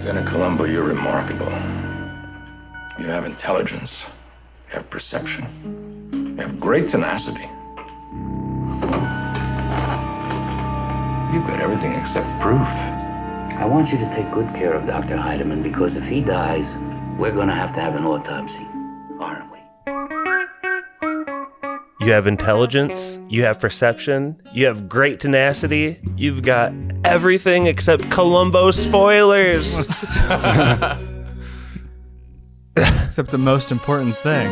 Lieutenant Columbo, you're remarkable. You have intelligence. You have perception. You have great tenacity. You've got everything except proof. I want you to take good care of Dr. Heidemann, because if he dies, we're going to have an autopsy, aren't we? You have intelligence, you have perception, you have great tenacity, you've got everything except Columbo spoilers. Except the most important thing.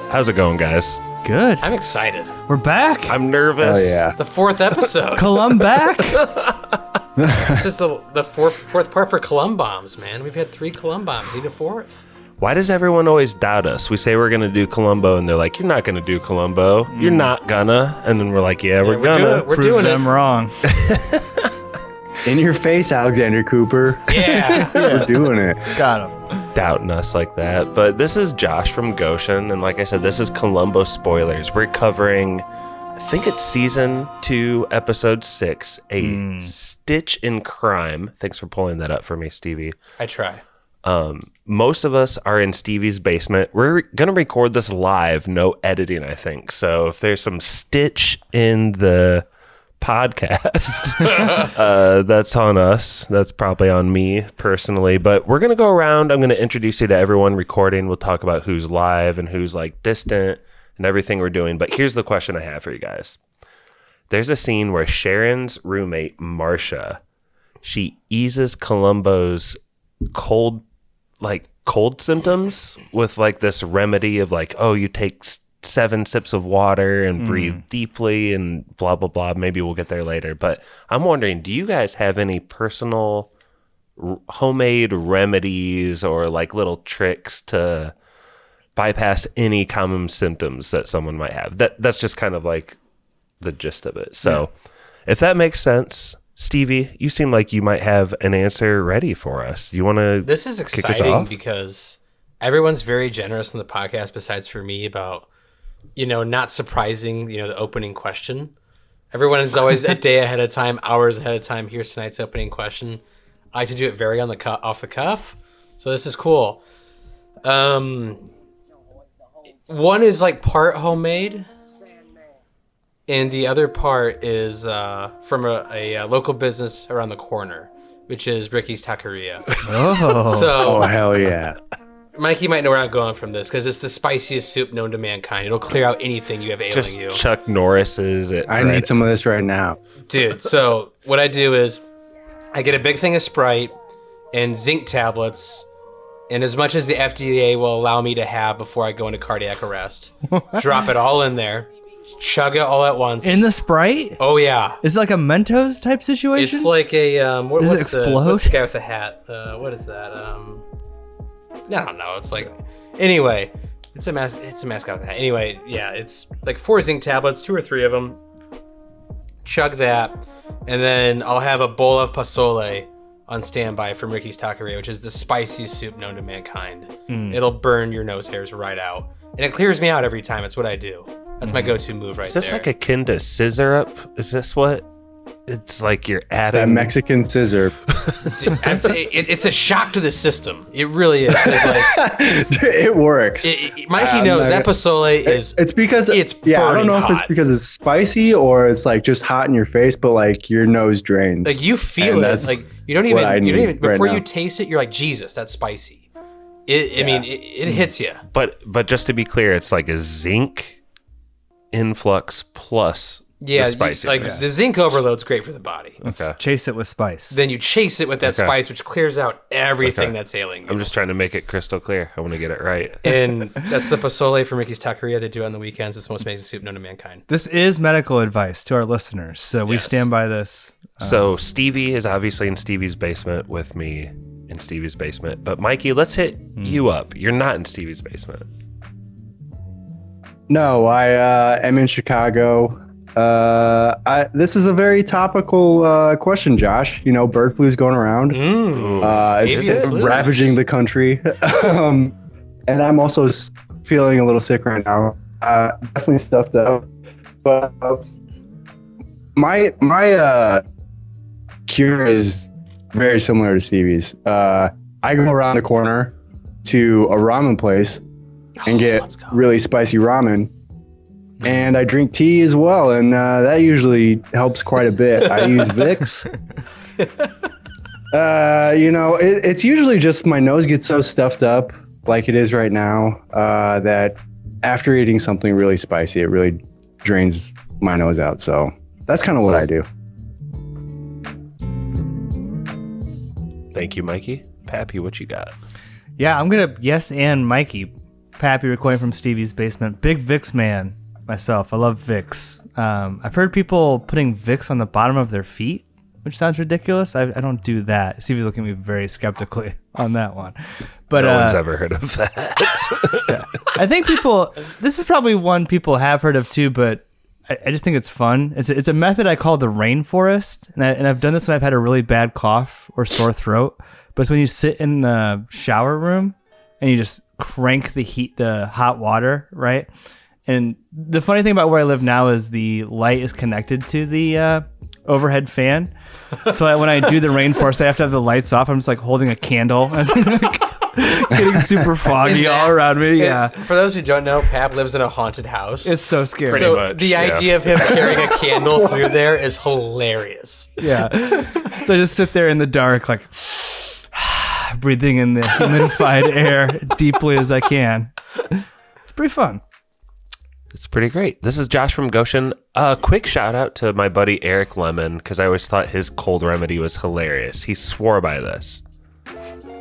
How's it going, guys? Good. I'm excited. We're back. I'm nervous. Oh, yeah. The 4th episode. Colum back. This is the fourth part for Columbombs, man. We've had 3 Columbombs. Need a 4th. Why does everyone always doubt us? We say we're going to do Columbo, and they're like, you're not going to do Columbo. You're not gonna. And then we're like, yeah, we're gonna. We're Prove doing them it. wrong. In your face, Alexander Cooper. Yeah. We're doing it. Got him. Doubting us like that. But this is Josh from Goshen, and like I said, this is Columbo spoilers. We're covering, I think it's season 2, episode 6, A Stitch in Crime. Thanks for pulling that up for me, Stevie. I try. Most of us are in Stevie's basement. We're going to record this live, no editing, I think. So if there's some stitch in the podcast, that's on us. That's probably on me personally. But we're going to go around. I'm going to introduce you to everyone recording. We'll talk about who's live and who's like distant and everything we're doing. But here's the question I have for you guys. There's a scene where Sharon's roommate, Marcia, she eases Columbo's cold symptoms with like this remedy of like, oh, you take 7 sips of water and breathe deeply and blah blah blah. Maybe we'll get there later, but I'm wondering, do you guys have any personal homemade remedies or like little tricks to bypass any common symptoms that someone might have? That's just kind of like the gist of it. So if that makes sense, Stevie, you seem like you might have an answer ready for us. You want to? This is kick us exciting off? because everyone's very generous on the podcast, besides for me, about, not surprising, the opening question. Everyone is always a day ahead of time, hours ahead of time. Here's tonight's opening question. I like to do it very off the cuff. So this is cool. One is like part homemade, and the other part is from a local business around the corner, which is Ricky's Taqueria. Oh, hell yeah. Mikey might know where I'm going from this, because it's the spiciest soup known to mankind. It'll clear out anything you have ailing Just you. Chuck Norris's. I need some of this right now. Dude, so what I do is I get a big thing of Sprite and zinc tablets, and as much as the FDA will allow me to have before I go into cardiac arrest, drop it all in there, chug it all at once. In the Sprite? Oh, yeah. Is it like a Mentos type situation? It's like a... Does it explode? What's the guy with the hat? What is that? I don't know. It's like... Anyway, it's a mascot with a hat. Anyway, yeah, it's like 4 zinc tablets, 2 or 3 of them. Chug that, and then I'll have a bowl of pozole on standby from Ricky's Taqueria, which is the spiciest soup known to mankind. It'll burn your nose hairs right out. And it clears me out every time. It's what I do. That's my go-to move right there. Is this like akin to scissor up? Is this what? It's like you're That adding... Mexican scissor. It's a shock to the system. It really is. It's like, It works. Mikey knows that pozole is... It's because I I don't know if hot. it's because it's spicy or it's like just hot in your face, but like your nose drains. Like you feel And it. that's Like you don't what I even need before right you now. taste it, you're like, Jesus, that's spicy. It hits you. But just to be clear, it's like a zinc influx plus Yeah, the spicy. the zinc overload's great for the body. Okay. Chase it with spice. Then you chase it with that Okay. spice, which clears out everything Okay. that's ailing you. I'm just trying to make it crystal clear. I want to get it right. And that's the pozole from Ricky's Taqueria. They do it on the weekends. It's the most amazing soup known to mankind. This is medical advice to our listeners, so we Yes. stand by this. So Stevie is obviously in Stevie's basement with me in Stevie's basement. But Mikey, let's hit you up. You're not in Stevie's basement. No, I am in Chicago. This is a very topical question, Josh. You know, bird flu's going around. It's Avian flu. ravaging the country. And I'm also feeling a little sick right now. Definitely stuffed up. But my cure is very similar to Stevie's. I go around the corner to a ramen place and get really spicy ramen. And I drink tea as well, and that usually helps quite a bit. I use Vicks. It's usually just my nose gets so stuffed up, like it is right now, that after eating something really spicy, it really drains my nose out. So that's kind of what I do. Thank you, Mikey. Pappy, what you got? Yeah, I'm gonna yes and Mikey. Pappy recording from Stevie's basement. Big Vicks man myself. I love Vicks. I've heard people putting Vicks on the bottom of their feet, which sounds ridiculous. I don't do that. Stevie's looking at me very skeptically on that one. But No one's ever heard of that. yeah. I think this is probably one people have heard of too, but I just think it's fun. It's a method I call the rainforest, and I've done this when I've had a really bad cough or sore throat. But it's when you sit in the shower room and you just crank the hot water, right? And the funny thing about where I live now is the light is connected to the overhead fan. So when I do the rainforest, I have to have the lights off. I'm just like holding a candle. Getting super foggy all around me. Yeah. For those who don't know, Pap lives in a haunted house. It's so scary. Pretty So much, the yeah. idea of him carrying a candle through there is hilarious. Yeah. So I just sit there in the dark, like breathing in the humidified air deeply as I can. It's pretty fun. It's pretty great. This is Josh from Goshen. Quick shout out to my buddy Eric Lemon, because I always thought his cold remedy was hilarious. He swore by this.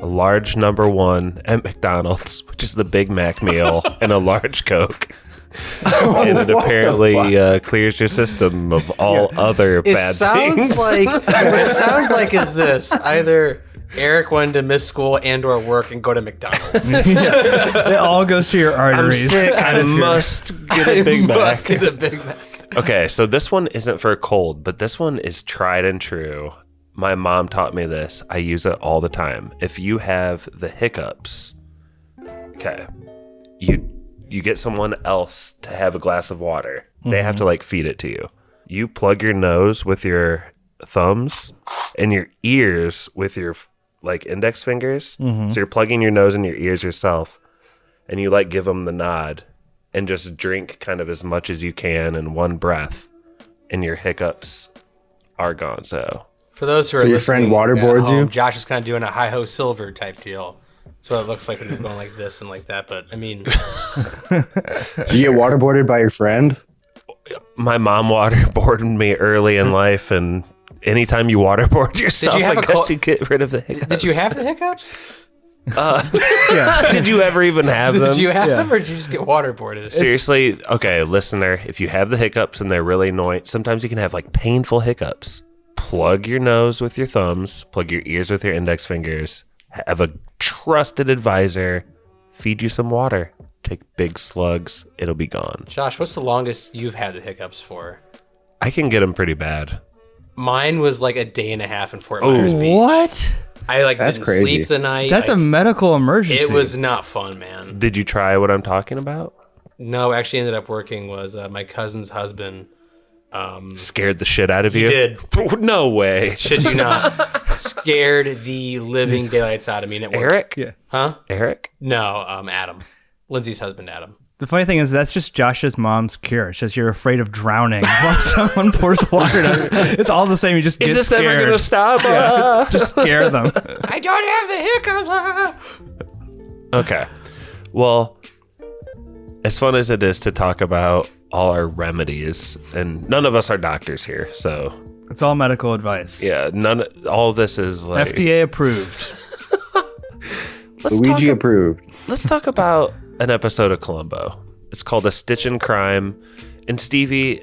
A large number 1 at McDonald's, which is the Big Mac meal, and a large Coke. And it apparently clears your system of all other bad things. What it sounds like is this: either Eric wanted to miss school and or work and go to McDonald's. It all goes to your I'm arteries. sick. I must get a Big Mac. Must get a Big Mac. Okay, so this one isn't for a cold, but this one is tried and true. My mom taught me this. I use it all the time. If you have the hiccups, okay, you get someone else to have a glass of water. They have to like feed it to you. You plug your nose with your thumbs and your ears with your like index fingers. So you're plugging your nose and your ears yourself, and you like give them the nod and just drink kind of as much as you can in one breath, and your hiccups are gone. So For those who are So your listening friend waterboards at home, you? Josh is kind of doing a hi-ho silver type deal. That's what it looks like when you're going like this and like that. But I mean, Do you get waterboarded by your friend? my mom waterboarded me early in life, and anytime you waterboard yourself, you have I a guess you get rid of the hiccups. did you have the hiccups? Did you ever even have them? Did you have them, or did you just get waterboarded? Seriously, okay, listener, if you have the hiccups and they're really annoying, sometimes you can have like painful hiccups. Plug your nose with your thumbs, plug your ears with your index fingers, have a trusted advisor feed you some water. Take big slugs, it'll be gone. Josh, what's the longest you've had the hiccups for? I can get them pretty bad. Mine was like a day and a half in Fort Myers Beach. What? I That's didn't crazy. sleep the night. That's a medical emergency. It was not fun, man. Did you try what I'm talking about? No, actually ended up working was my cousin's husband. Scared the shit out of you? did. No way. Shit you not. Scared the living daylights out of me. And it worked. Eric? Yeah. Huh? Eric? No, Adam. Lindsay's husband, Adam. The funny thing is that's just Josh's mom's cure. It's just you're afraid of drowning while someone pours water down you. It's all the same. You just get Is this scared. ever gonna stop? Just scare them. I don't have the hiccups. Okay. Well, as fun as it is to talk about all our remedies, and none of us are doctors here, so It's all medical advice. yeah, all this is like FDA approved. Luigi approved. Let's talk about an episode of Columbo. It's called A Stitch in Crime. And Stevie,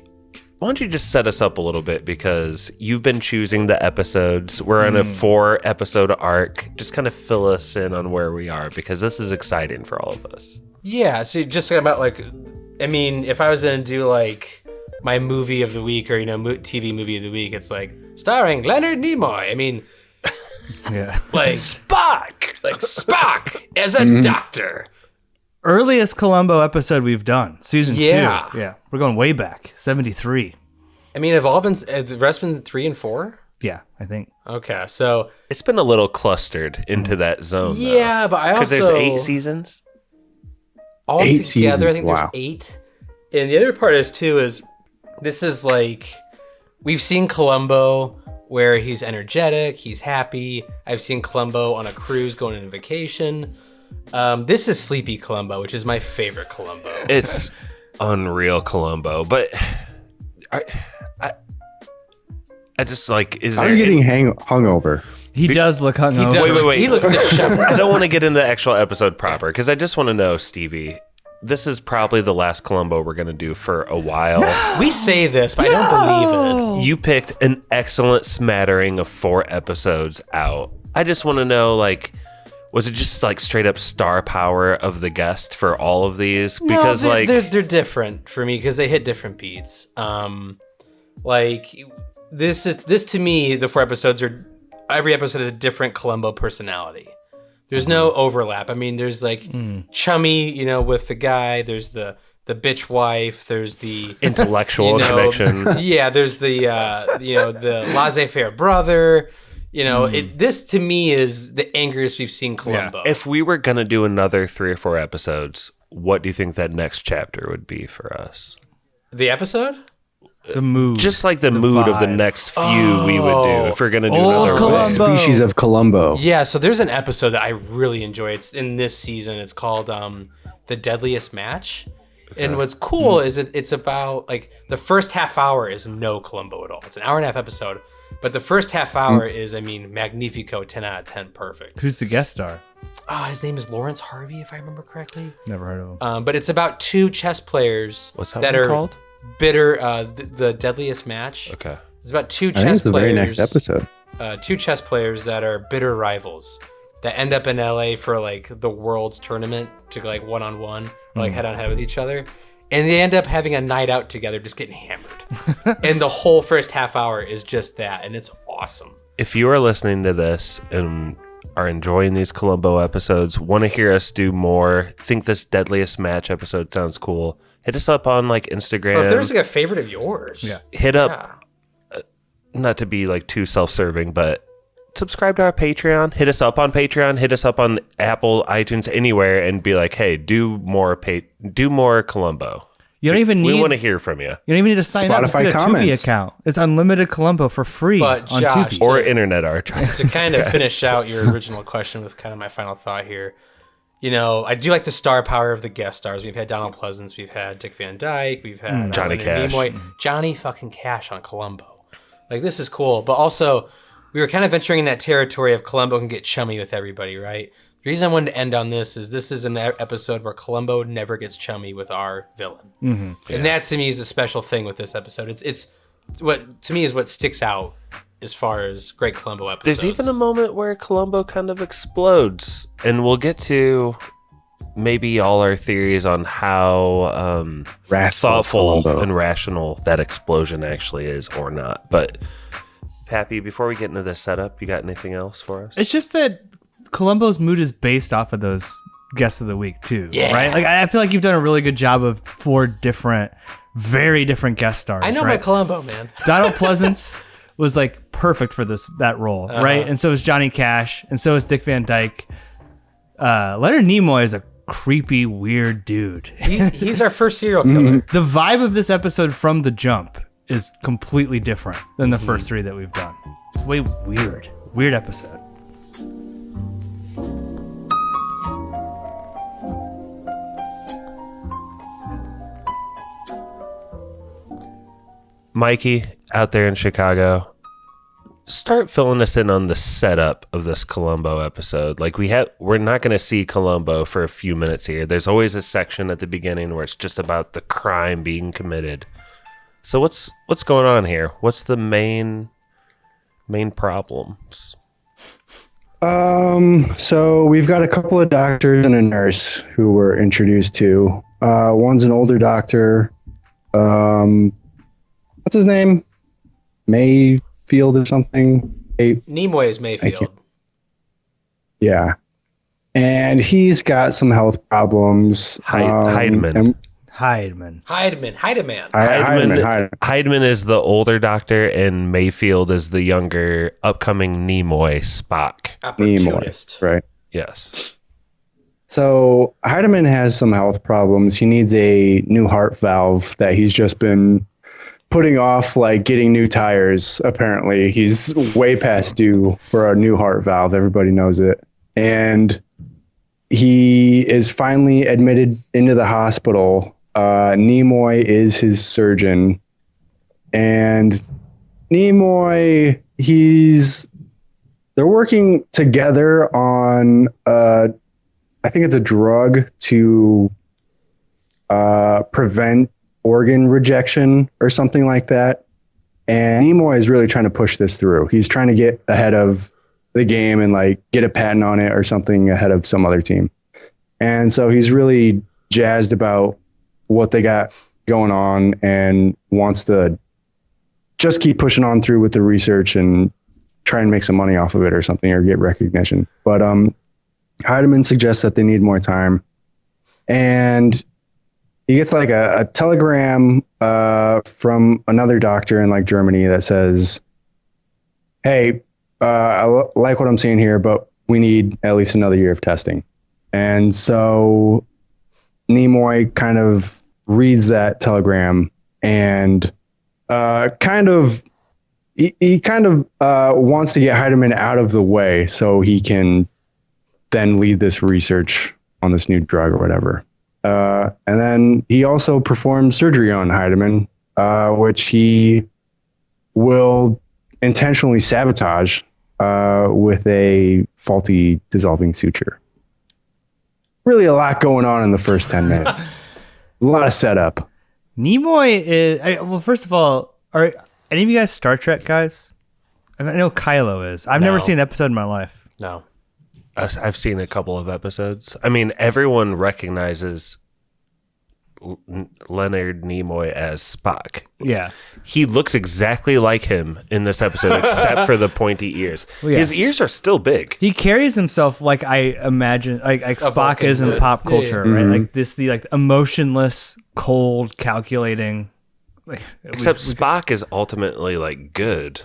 why don't you just set us up a little bit, because you've been choosing the episodes. We're on a 4-episode arc. Just kind of fill us in on where we are, because this is exciting for all of us. Yeah, so just talking about like, I mean, if I was gonna do like my movie of the week or TV movie of the week, it's like starring Leonard Nimoy. I mean, Yeah. like Spock, as a doctor. Earliest Columbo episode we've done, season 2. Yeah. Yeah. We're going way back, 73. I mean, have all been the rest been 3 and 4? Yeah, I think. Okay, so It's been a little clustered into that zone. yeah, but I also because there's 8 seasons. all 8 together. I seasons, think wow. there's 8. And the other part is this is like we've seen Columbo where he's energetic, he's happy. I've seen Columbo on a cruise going on vacation. This is Sleepy Columbo, which is my favorite Columbo. It's unreal Columbo, but I just like is I there was getting hungover. He does look hungover. He does. Wait. He looks disheveled. I don't want to get into the actual episode proper because I just want to know, Stevie, this is probably the last Columbo we're going to do for a while. We say this, but I don't believe it. You picked an excellent smattering of 4 episodes out. I just want to know, like, was it just like straight up star power of the guest for all of these? Because no, they're different for me because they hit different beats. Like this to me, the 4 episodes are every episode is a different Columbo personality. There's no overlap. I mean, there's like chummy, with the guy. There's the bitch wife. There's the intellectual connection. Yeah, there's the the laissez-faire brother. This to me is the angriest we've seen Columbo. If we were going to do another 3 or 4 episodes, what do you think that next chapter would be for us? The episode? The mood. Just like the mood of the vibe. next few we would do if we're going to do Old another Columbo. one. Species of Columbo. Yeah, so there's an episode that I really enjoy. It's in this season. It's called The Deadliest Match. And what's cool is it's about, like, the first half hour is no Columbo at all. It's an hour and a half episode. But the first half hour is, Magnifico, 10 out of 10, perfect. Who's the guest star? His name is Lawrence Harvey, if I remember correctly. Never heard of him. But it's about 2 chess players What's that that one are called? bitter. The Deadliest Match. Okay. It's about 2 I think chess it's the players. very next episode. 2 chess players that are bitter rivals that end up in LA for like the world's tournament to like one-on-one, or like head-on-head with each other. And they end up having a night out together, just getting hammered. And the whole first half hour is just that, and it's awesome. If you are listening to this and are enjoying these Columbo episodes, want to hear us do more, think this Deadliest Match episode sounds cool, hit us up on like Instagram. Or if there's like a favorite of yours. Yeah. Hit up, not to be like too self-serving, but subscribe to our Patreon. Hit us up on Patreon. Hit us up on Apple, iTunes, anywhere, and be like, "Hey, do more Columbo." You don't even We need. want to hear from you, You don't even need to sign up. Just Spotify get a Tubi comments. account. It's unlimited Columbo for free But on Josh, Tubi. or internet archive. To kind of finish out your original question with kind of my final thought here, I do like the star power of the guest stars. We've had Donald Pleasance, we've had Dick Van Dyke, we've had Johnny Leonard Cash. Nimoy, Johnny fucking Cash on Columbo. Like, this is cool. But also, we were kind of venturing in that territory of Columbo can get chummy with everybody, right? The reason I wanted to end on this is an episode where Columbo never gets chummy with our villain. And that to me is a special thing with this episode. It's what to me is what sticks out as far as great Columbo episodes. There's even a moment where Columbo kind of explodes, and we'll get to maybe all our theories on how Wrathful thoughtful Columbo. and rational that explosion actually is or not. But Pappy, before we get into this setup, you got anything else for us? It's just that Columbo's mood is based off of those guests of the week too. Yeah. Right. Like I feel like you've done a really good job of 4 different, very different guest stars. I know right? my Columbo, man. Donald Pleasance was like perfect for that role, right? And so is Johnny Cash, and so is Dick Van Dyke. Leonard Nimoy is a creepy, weird dude. He's our first serial killer. The vibe of this episode from the jump is completely different than the first 3 that we've done. It's way weird episode. Mikey, out there in Chicago, start filling us in on the setup of this Columbo episode. Like we're not going to see Columbo for a few minutes here. There's always a section at the beginning where it's just about the crime being committed. So what's going on here? What's the main problems? So we've got a couple of doctors and a nurse who we're introduced to. One's an older doctor. What's his name? Mayfield or something. Nimoy is Mayfield. Yeah. And he's got some health problems. Heidemann. and Heidemann. Heidemann is the older doctor, and Mayfield is the younger, upcoming Nimoy Spock. Opportunist. Nimoy, right? Yes. So Heidemann has some health problems. He needs a new heart valve that he's just been putting off, like getting new tires. Apparently, he's way past due for a new heart valve. Everybody knows it. And he is finally admitted into the hospital. Nimoy is his surgeon. And Nimoy, they're working together on, I think it's a drug to prevent organ rejection or something like that. And Nimoy is really trying to push this through. He's trying to get ahead of the game and like get a patent on it or something ahead of some other team. And so he's really jazzed about what they got going on and wants to just keep pushing on through with the research and try and make some money off of it or something, or get recognition. But Heidemann suggests that they need more time. And he gets like a telegram from another doctor in like Germany that says, hey, I like what I'm seeing here, but we need at least another year of testing. And so Nimoy kind of reads that telegram and he kind of wants to get Heidemann out of the way so he can then lead this research on this new drug or whatever. And then he also performs surgery on Heidemann, which he will intentionally sabotage with a faulty dissolving suture. Really a lot going on in the first 10 minutes. A lot of setup. Nimoy is... well, first of all, are any of you guys Star Trek guys? I know Kylo is. I've never seen an episode in my life. No. I've seen a couple of episodes. I mean, everyone recognizes Leonard Nimoy as Spock. Yeah. He looks exactly like him in this episode, except for the pointy ears. Well, yeah. His ears are still big. He carries himself like I imagine, like Spock is in pop culture, right? Mm-hmm. Like the like emotionless, cold, calculating. Like, Except Spock is ultimately like good,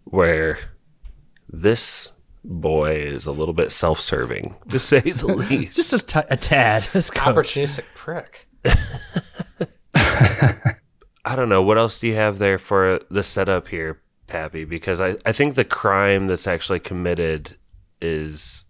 where this boy is a little bit self-serving, to say the least. Just a tad. Opportunistic prick. I don't know. What else do you have there for the setup here, Pappy? Because I think the crime that's actually committed is...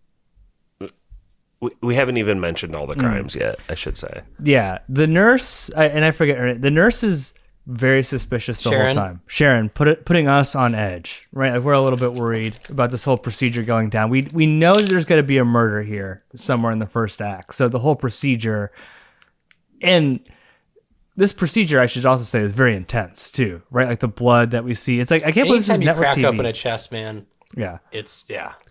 We haven't even mentioned all the crimes yet, I should say. Yeah. The nurse, and I forget her name, the nurse is very suspicious the whole time. Sharon, putting us on edge, right? Like we're a little bit worried about this whole procedure going down. We know that there's going to be a murder here somewhere in the first act. So the whole procedure... And this procedure, I should also say, is very intense too, right? Like the blood that we see. It's like I can't believe this is network crack TV. open a chest, man. Yeah, It's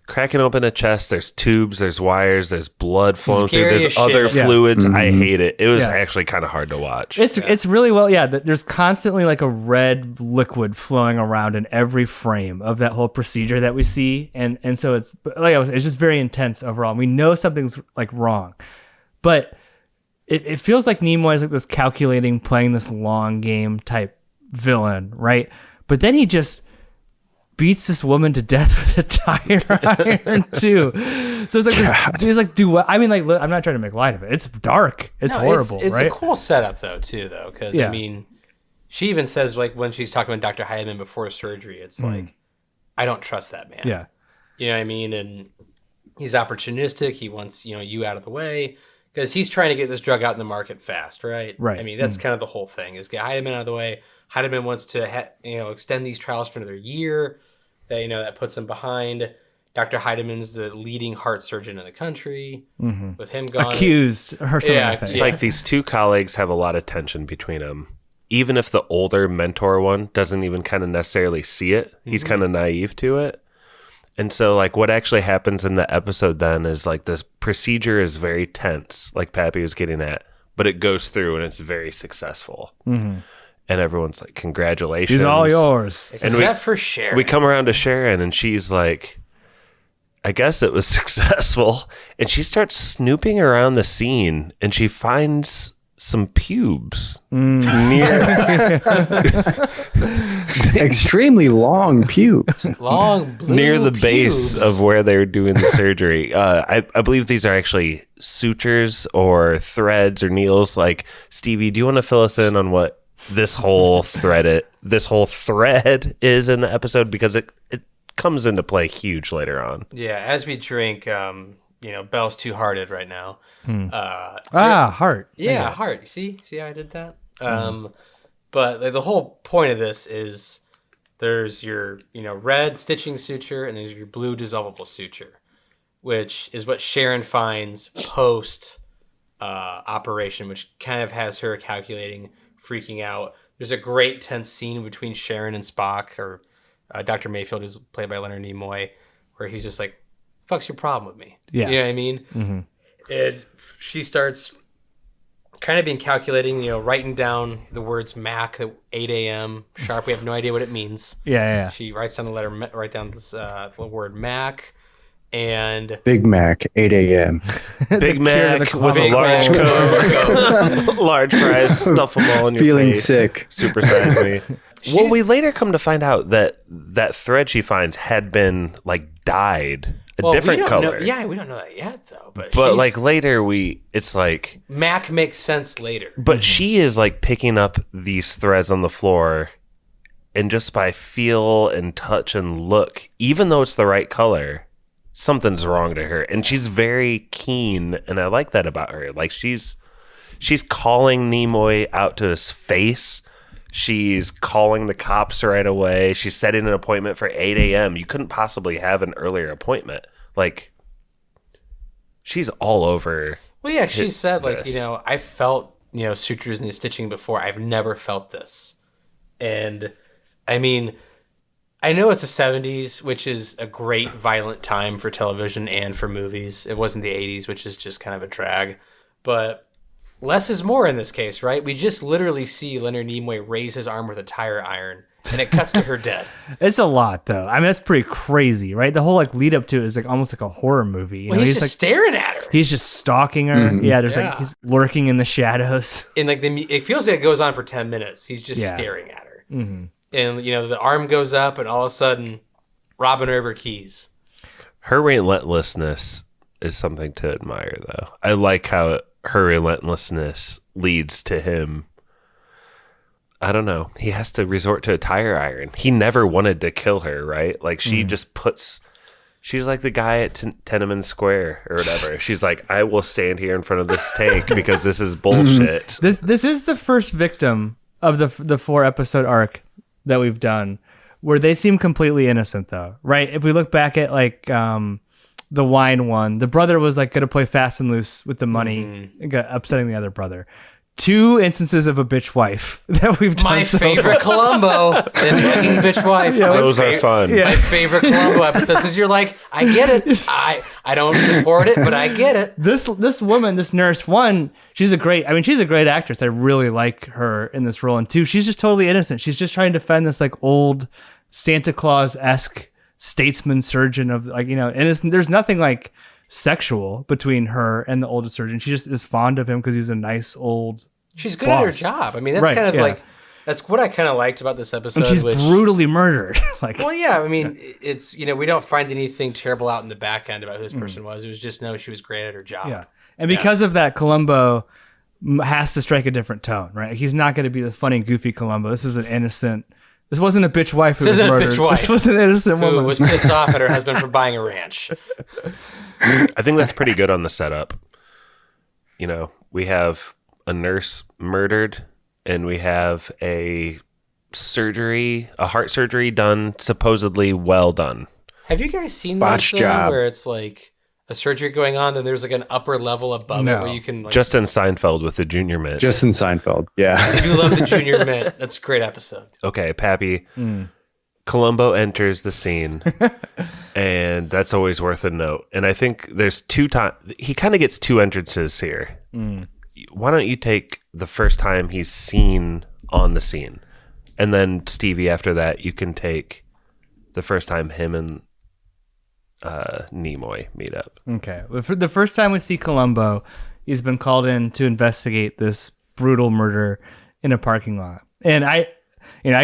Cracking open a chest, there's tubes, there's wires, there's blood flowing Scary through, there's as other shit. fluids. I hate it. It was Yeah. actually kind of hard to watch. it's really well. Yeah, there's constantly like a red liquid flowing around in every frame of that whole procedure that we see, and so it's like it's just very intense overall. And we know something's like wrong, but. It feels like Nimoy is like this calculating, playing this long game type villain, right? But then he just beats this woman to death with a tire iron too. So it's like this, he's like, do what? I mean, like, look, I'm not trying to make light of it. It's dark. It's horrible. It's right? a cool setup though, because Yeah. I mean, she even says like when she's talking with Dr. Heidemann before surgery, it's like, I don't trust that man. Yeah. You know what I mean? And he's opportunistic. He wants you out of the way. Because he's trying to get this drug out in the market fast, right? Right. I mean, that's kind of the whole thing, is get Heidemann out of the way. Heidemann wants to extend these trials for another year. That puts him behind. Dr. Heidemann's the leading heart surgeon in the country. With him gone. Accused or something like that. It's like these two colleagues have a lot of tension between them. Even if the older mentor one doesn't even kind of necessarily see it, he's kind of naive to it. And so, like, what actually happens in the episode then is, like, this procedure is very tense, like Pappy was getting at, but it goes through and it's very successful. And everyone's like, congratulations. He's all yours. Except for Sharon. We come around to Sharon and she's like, I guess it was successful. And she starts snooping around the scene and she finds some pubes Extremely long pubes. Long blue near the pubes. base of where they're doing the surgery. I believe these are actually sutures or threads or needles. Like, Stevie, do you want to fill us in on what this whole thread is in the episode? Because it comes into play huge later on. Yeah, as we drink, Belle's too hearted right now. Heart. Yeah, heart. See how I did that? But the whole point of this is there's your, red stitching suture and there's your blue dissolvable suture, which is what Sharon finds post operation, which kind of has her calculating, freaking out. There's a great tense scene between Sharon and Spock, or Dr. Mayfield, who's played by Leonard Nimoy, where he's just like, fuck's your problem with me? Yeah. You know what I mean? Mm-hmm. And she starts kind of being calculating, writing down the words Mac at 8 a.m. sharp. We have no idea what it means. Yeah. She writes down the word Mac. And Big Mac, 8 a.m. Big Mac with a large Coke, large fries, stuff them all in your Feeling face. sick. Supersize me. Well, we later come to find out that thread she finds had been dyed a different color. We don't know that yet, though. But later it's like Mac makes sense later. But she is picking up these threads on the floor, and just by feel and touch and look, even though it's the right color, something's wrong to her. And she's very keen, and I like that about her. She's calling Nimoy out to his face. She's calling the cops right away. She's setting an appointment for 8 a.m. You couldn't possibly have an earlier appointment. She's all over. Well, yeah, she said, I felt, sutures and stitching before. I've never felt this. And, I mean, I know it's the 70s, which is a great violent time for television and for movies. It wasn't the 80s, which is just kind of a drag. But less is more in this case, right? We just literally see Leonard Nimoy raise his arm with a tire iron, and it cuts to her dead. It's a lot, though. I mean, that's pretty crazy, right? The whole lead up to it is almost like a horror movie. Well, he's just staring at her. He's just stalking her. Mm-hmm. Yeah, he's lurking in the shadows. And it feels like it goes on for 10 minutes. He's just staring at her. Mm-hmm. And the arm goes up, and all of a sudden, robbing her of her keys. Her relentlessness is something to admire, though. I like how her relentlessness leads to him. I don't know. He has to resort to a tire iron. He never wanted to kill her, right? She just puts. She's like the guy at Tiananmen Square or whatever. She's like, I will stand here in front of this tank because this is bullshit. This is the first victim of the 4-episode arc that we've done, where they seem completely innocent, though, right? If we look back at the wine one, the brother was going to play fast and loose with the money, upsetting the other brother. 2 instances of a bitch wife that we've done. My favorite Columbo, the fucking bitch wife. Yeah, those are fun. My favorite Columbo episodes, because you're like, I get it. I don't support it, but I get it. This woman, this nurse, one, she's a great actress. I really like her in this role. And 2, she's just totally innocent. She's just trying to defend this old Santa Claus-esque statesman surgeon of and there's nothing sexual between her and the oldest surgeon. She just is fond of him because he's a nice old she's good boss. at her job. I mean, that's kind of that's what I kind of liked about this episode. And she's brutally murdered. Well, yeah, I mean, it's we don't find anything terrible out in the back end about who this person was. It was just she was great at her job. Yeah, and because of that, Columbo has to strike a different tone, right? He's not going to be the funny, goofy Columbo. This is an innocent. This wasn't a bitch wife who was murdered. This was an innocent woman who was pissed off at her husband for buying a ranch. I think that's pretty good on the setup. We have a nurse murdered, and we have a heart surgery done, supposedly well done. Have you guys seen Botch those job. where it's a surgery going on, then there's an upper level above it where you can Justin Seinfeld with the Junior Mint. Justin Seinfeld, yeah. I do love the Junior Mint. That's a great episode. Okay, Pappy. Columbo enters the scene, and that's always worth a note. And I think there's 2 times he kind of gets 2 entrances here. Why don't you take the first time he's seen on the scene, and then Stevie after that you can take the first time him and Nimoy meet up. Okay. Well, for the first time we see Columbo, he's been called in to investigate this brutal murder in a parking lot. And I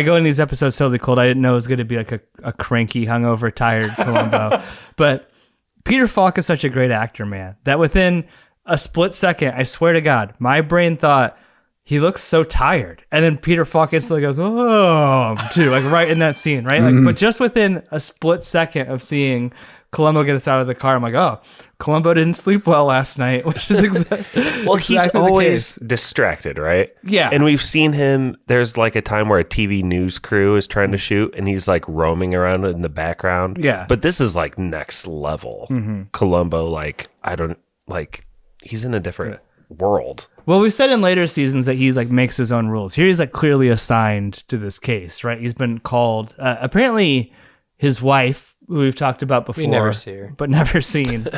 go in these episodes totally cold. I didn't know it was going to be like a cranky, hungover, tired Columbo. But Peter Falk is such a great actor, man, that within a split second, I swear to God, my brain thought, he looks so tired. And then Peter Falk instantly goes, oh, too, like right in that scene, right? Like, but just within a split second of seeing Columbo get us out of the car, I'm like, oh, Columbo didn't sleep well last night, which is well, he's always distracted, right? Yeah. And we've seen him, there's like a time where a TV news crew is trying to shoot and he's like roaming around in the background. Yeah. But this is like next level. Columbo, like, he's in a different world. Well, we said in later seasons that he's like makes his own rules. Here he's like clearly assigned to this case, right? He's been called. Apparently, his wife, who we've talked about before, We never see her. but never seen,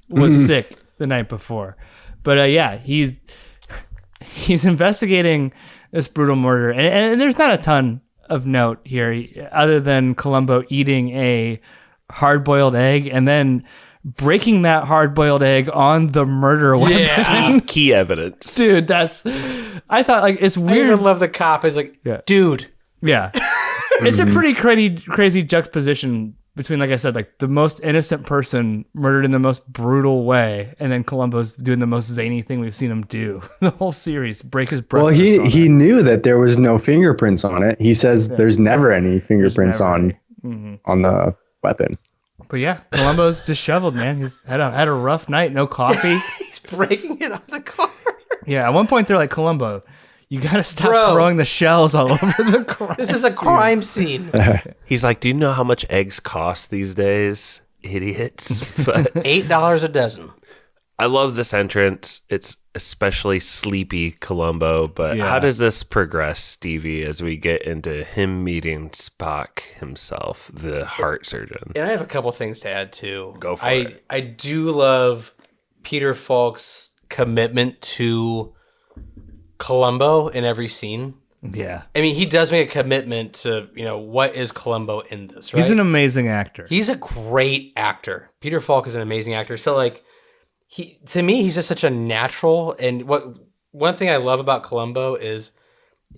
was sick the night before. But yeah, he's investigating this brutal murder, and there's not a ton of note here other than Columbo eating a hard-boiled egg and then breaking that hard-boiled egg on the murder weapon. Yeah. Key evidence. Dude, I thought like it's I weird. even love the cop. He's like, dude. Yeah. It's a pretty crazy juxtaposition between, like I said, like the most innocent person murdered in the most brutal way, and then Columbo's doing the most zany thing we've seen him do the whole series, break his breath. Well, he knew that there was no fingerprints on it. He says there's never any fingerprints on the weapon. But yeah, Columbo's disheveled, man. He's had a rough night, no coffee. He's breaking it off the car. Yeah, at one point they're like, Columbo, you gotta stop Bro. throwing the shells all over the crime. This is a crime scene. He's like, do you know how much eggs cost these days? Idiots. But $8 a dozen. I love this entrance. It's especially sleepy Columbo, but how does this progress, Stevie, as we get into him meeting Spock himself, the heart surgeon? And I have a couple things to add too. Go for it. I do love Peter Falk's commitment to Columbo in every scene. Yeah. I mean, he does make a commitment to, what is Columbo in this, right? He's an amazing actor. He's a great actor. Peter Falk is an amazing actor. So like to me, he's just such a natural. And one thing I love about Columbo is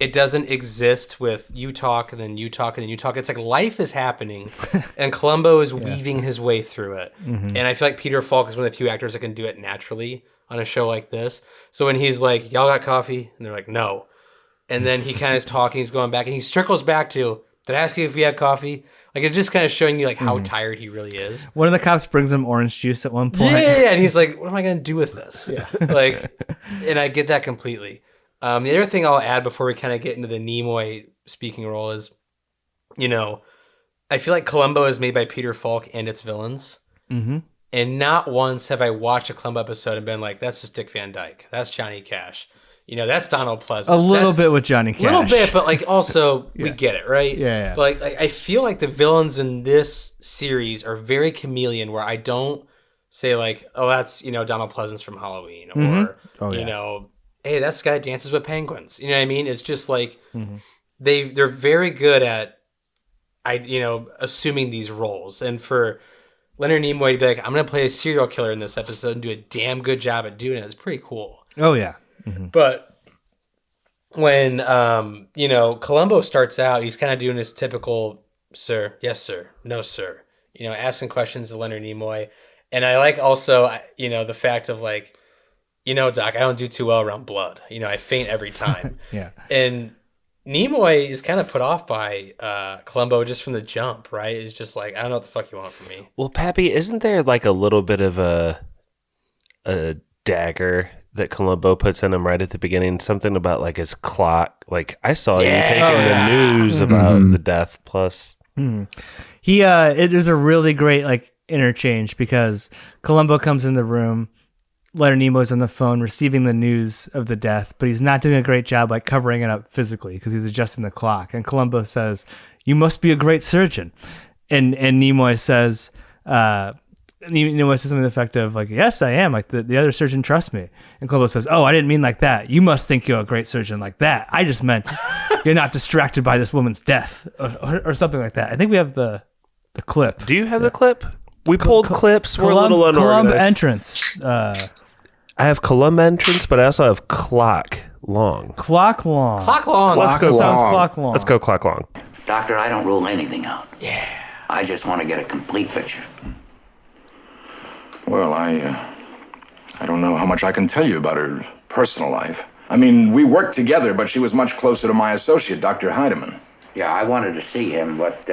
it doesn't exist with you talk and then you talk and then you talk. It's like life is happening and Columbo is weaving his way through it. And I feel like Peter Falk is one of the few actors that can do it naturally on a show like this. So when he's like, y'all got coffee? And they're like, no. And then he kind of is talking, he's going back and he circles back to, did I ask you if you had coffee? Like it's just kind of showing you like how tired he really is. One of the cops brings him orange juice at one point. Yeah, and he's like, what am I going to do with this? Yeah. And I get that completely. The other thing I'll add before we kind of get into the Nimoy speaking role is, I feel like Columbo is made by Peter Falk and its villains. Mm-hmm. And not once have I watched a Columbo episode and been like, that's just Dick Van Dyke. That's Johnny Cash. That's Donald Pleasance. A little bit with Johnny Cash. A little bit, but like also we get it, right? Yeah. But like I feel like the villains in this series are very chameleon where I don't say like, oh, that's, Donald Pleasance from Halloween or, hey, that's the guy that dances with penguins. You know what I mean? It's just like they're very good at assuming these roles. And for Leonard Nimoy to be like, I'm going to play a serial killer in this episode and do a damn good job at doing it is pretty cool. Oh, yeah. But when, Columbo starts out, he's kind of doing his typical, sir, yes, sir, no, sir, asking questions to Leonard Nimoy. And I like also, the fact of like, Doc, I don't do too well around blood. I faint every time. Yeah. And Nimoy is kind of put off by Columbo just from the jump, right? It's just like, I don't know what the fuck you want from me. Well, Pappy, isn't there like a little bit of a dagger that Columbo puts in him right at the beginning? Something about like his clock. Like I saw you taking the news about the death plus. It is a really great like interchange because Columbo comes in the room, Leonard Nimoy's on the phone receiving the news of the death, but he's not doing a great job like covering it up physically because he's adjusting the clock. And Columbo says, "You must be a great surgeon," and Nimoy says, Nimoy says something to the effect of like, "Yes, I am. Like the other surgeon trusts me." And Columbo says, "Oh, I didn't mean like that. You must think you're a great surgeon like that. I just meant you're not distracted by this woman's death," or something like that. I think we have the clip. Do you have the clip? We pulled clips. We're a little unorganized. Columbo entrance. I have Columbo entrance, but I also have clock long. Clock long. Clock long. Let's go Sounds clock long. Let's go clock long. Doctor, I don't rule anything out. Yeah. I just want to get a complete picture. Well, I don't know how much I can tell you about her personal life. I mean, we worked together, but she was much closer to my associate, Dr. Heidemann. Yeah, I wanted to see him, but,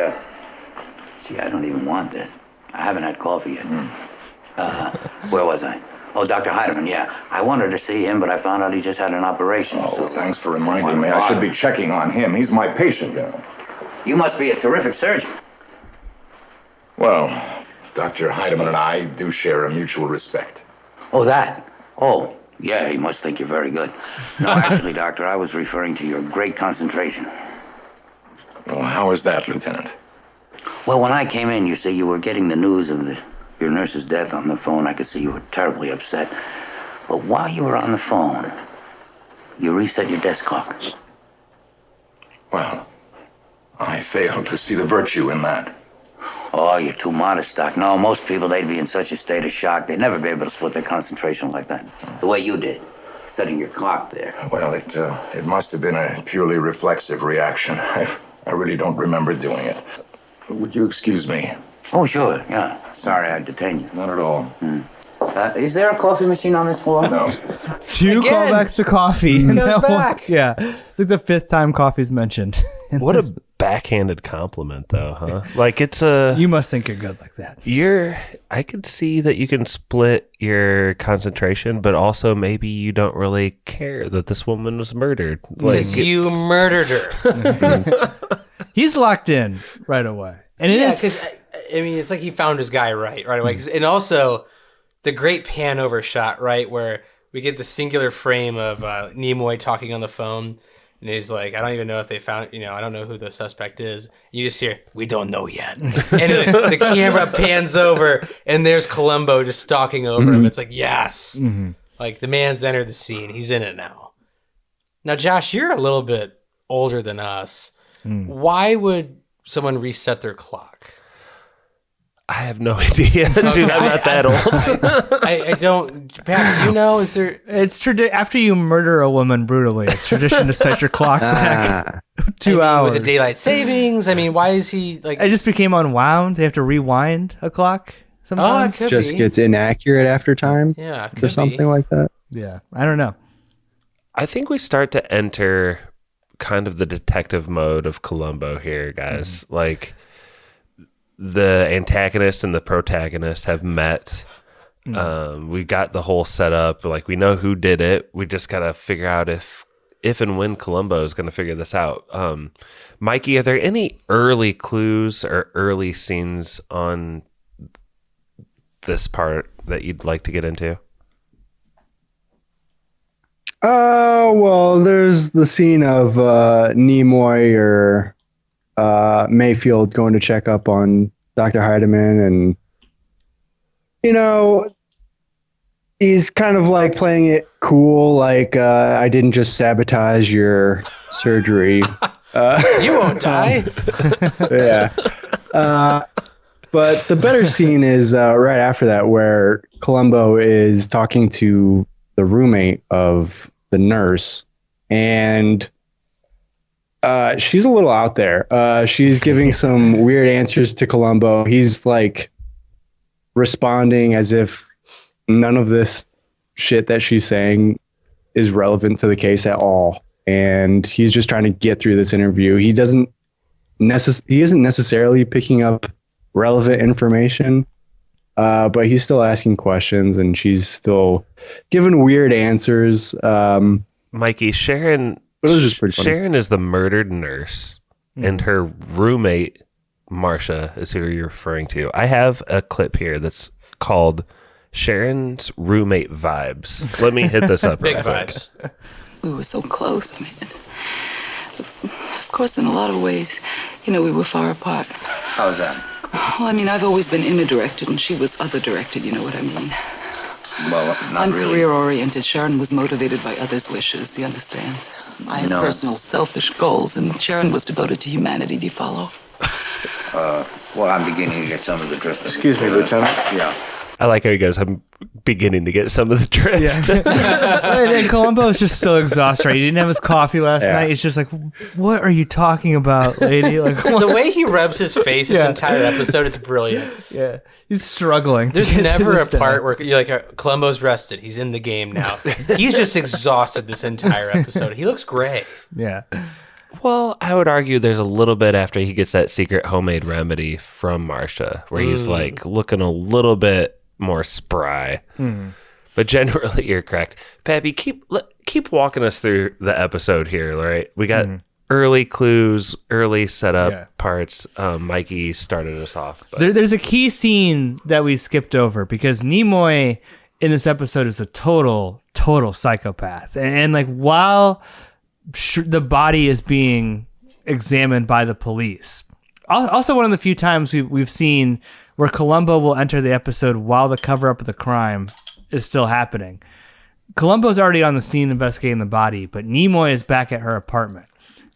see, I don't even want this. I haven't had coffee yet. Where was I? Oh, Dr. Heidemann, yeah. I wanted to see him, but I found out he just had an operation. Oh, well, thanks for reminding me. I should be checking on him. He's my patient, you know. You must be a terrific surgeon. Well, Dr. Heidemann and I do share a mutual respect. Oh, that? Oh, yeah, he must think you're very good. No, actually, Doctor, I was referring to your great concentration. Well, how is that, Lieutenant? Well, when I came in, you see, you were getting the news of your nurse's death on the phone. I could see you were terribly upset. But while you were on the phone, you reset your desk clock. Well, I fail to see the virtue in that. Oh, you're too modest, Doc. No, most people, they'd be in such a state of shock, they'd never be able to split their concentration like that. The way you did, setting your clock there. Well, it must have been a purely reflexive reaction. I really don't remember doing it. Would you excuse me? Oh, sure, yeah. Sorry I detained you. Not at all. Is there a coffee machine on this floor? No. 2 Again. callbacks to coffee. Goes That one- back. Yeah. It's like the 5th time coffee's mentioned. What a backhanded compliment, though, huh? Like, it's a... You must think you're good like that. I could see that you can split your concentration, but also maybe you don't really care that this woman was murdered. Because you murdered her. He's locked in right away. And it Yeah, is because, I mean, it's like he found his guy right away. And also, the great pan over shot, right, where we get the singular frame of Nimoy talking on the phone. And he's like, I don't even know if they found, I don't know who the suspect is. You just hear, we don't know yet. And the camera pans over, and there's Columbo just stalking over him. It's like, yes. Like, the man's entered the scene. He's in it now. Now, Josh, you're a little bit older than us. Why would someone reset their clock? I have no idea, dude. I'm not that old. I don't. Pat, do you know? Is there? it's after you murder a woman brutally, it's tradition to set your clock back 2 hours. Was it daylight savings? I mean, why is he like? It just became unwound. They have to rewind a clock Oh, it sometimes. could Just be. gets inaccurate after time Yeah, it or could something be. like that. Yeah, I don't know. I think we start to enter kind of the detective mode of Columbo here, guys. Like, the antagonist and the protagonist have met. We got the whole setup. Like, we know who did it. We just got to figure out if and when Columbo is going to figure this out. Mikey, are there any early clues or early scenes on this part that you'd like to get into? Well, there's the scene of Nimoy or Mayfield going to check up on Dr. Heidemann, and he's kind of like playing it cool, like I didn't just sabotage your surgery. You won't die. Yeah. But the better scene is right after that, where Columbo is talking to the roommate of the nurse, and she's a little out there. She's giving some weird answers to Columbo. He's like responding as if none of this shit that she's saying is relevant to the case at all. And he's just trying to get through this interview. He isn't necessarily picking up relevant information, but he's still asking questions, and she's still giving weird answers. Mikey, Sharon... But it was just pretty funny. Sharon is the murdered nurse, and her roommate, Marcia, is who you're referring to. I have a clip here that's called Sharon's Roommate Vibes. Let me hit this up Big real quick. vibes. We were so close. I mean, of course, in a lot of ways, we were far apart. How's that? Well, I mean, I've always been inner-directed, and she was other-directed, you know what I mean? Well, not I'm really. career-oriented. Sharon was motivated by others' wishes, you understand? I had No. personal, selfish goals, and Sharon was devoted to humanity. Do you follow? Well, I'm beginning to get some of the drift. Excuse me, Lieutenant. Yeah. I like how he goes, I'm beginning to get some of the drift. And Columbo is just so exhausted. Right? He didn't have his coffee last night. He's just like, what are you talking about, lady? Like, The way he rubs his face this entire episode, it's brilliant. yeah, he's struggling. There's never a part where you're like, Columbo's rested. He's in the game now. He's just exhausted this entire episode. He looks great. Yeah. Well, I would argue there's a little bit after he gets that secret homemade remedy from Marcia where he's like looking a little bit more spry. But generally, you're correct. Pappy, keep walking us through the episode here, right? We got early clues, early setup parts. Mikey started us off. But. There's a key scene that we skipped over because Nimoy in this episode is a total psychopath. And like while the body is being examined by the police, also one of the few times we've seen where Columbo will enter the episode while the cover-up of the crime is still happening. Columbo's already on the scene investigating the body, but Nimoy is back at her apartment.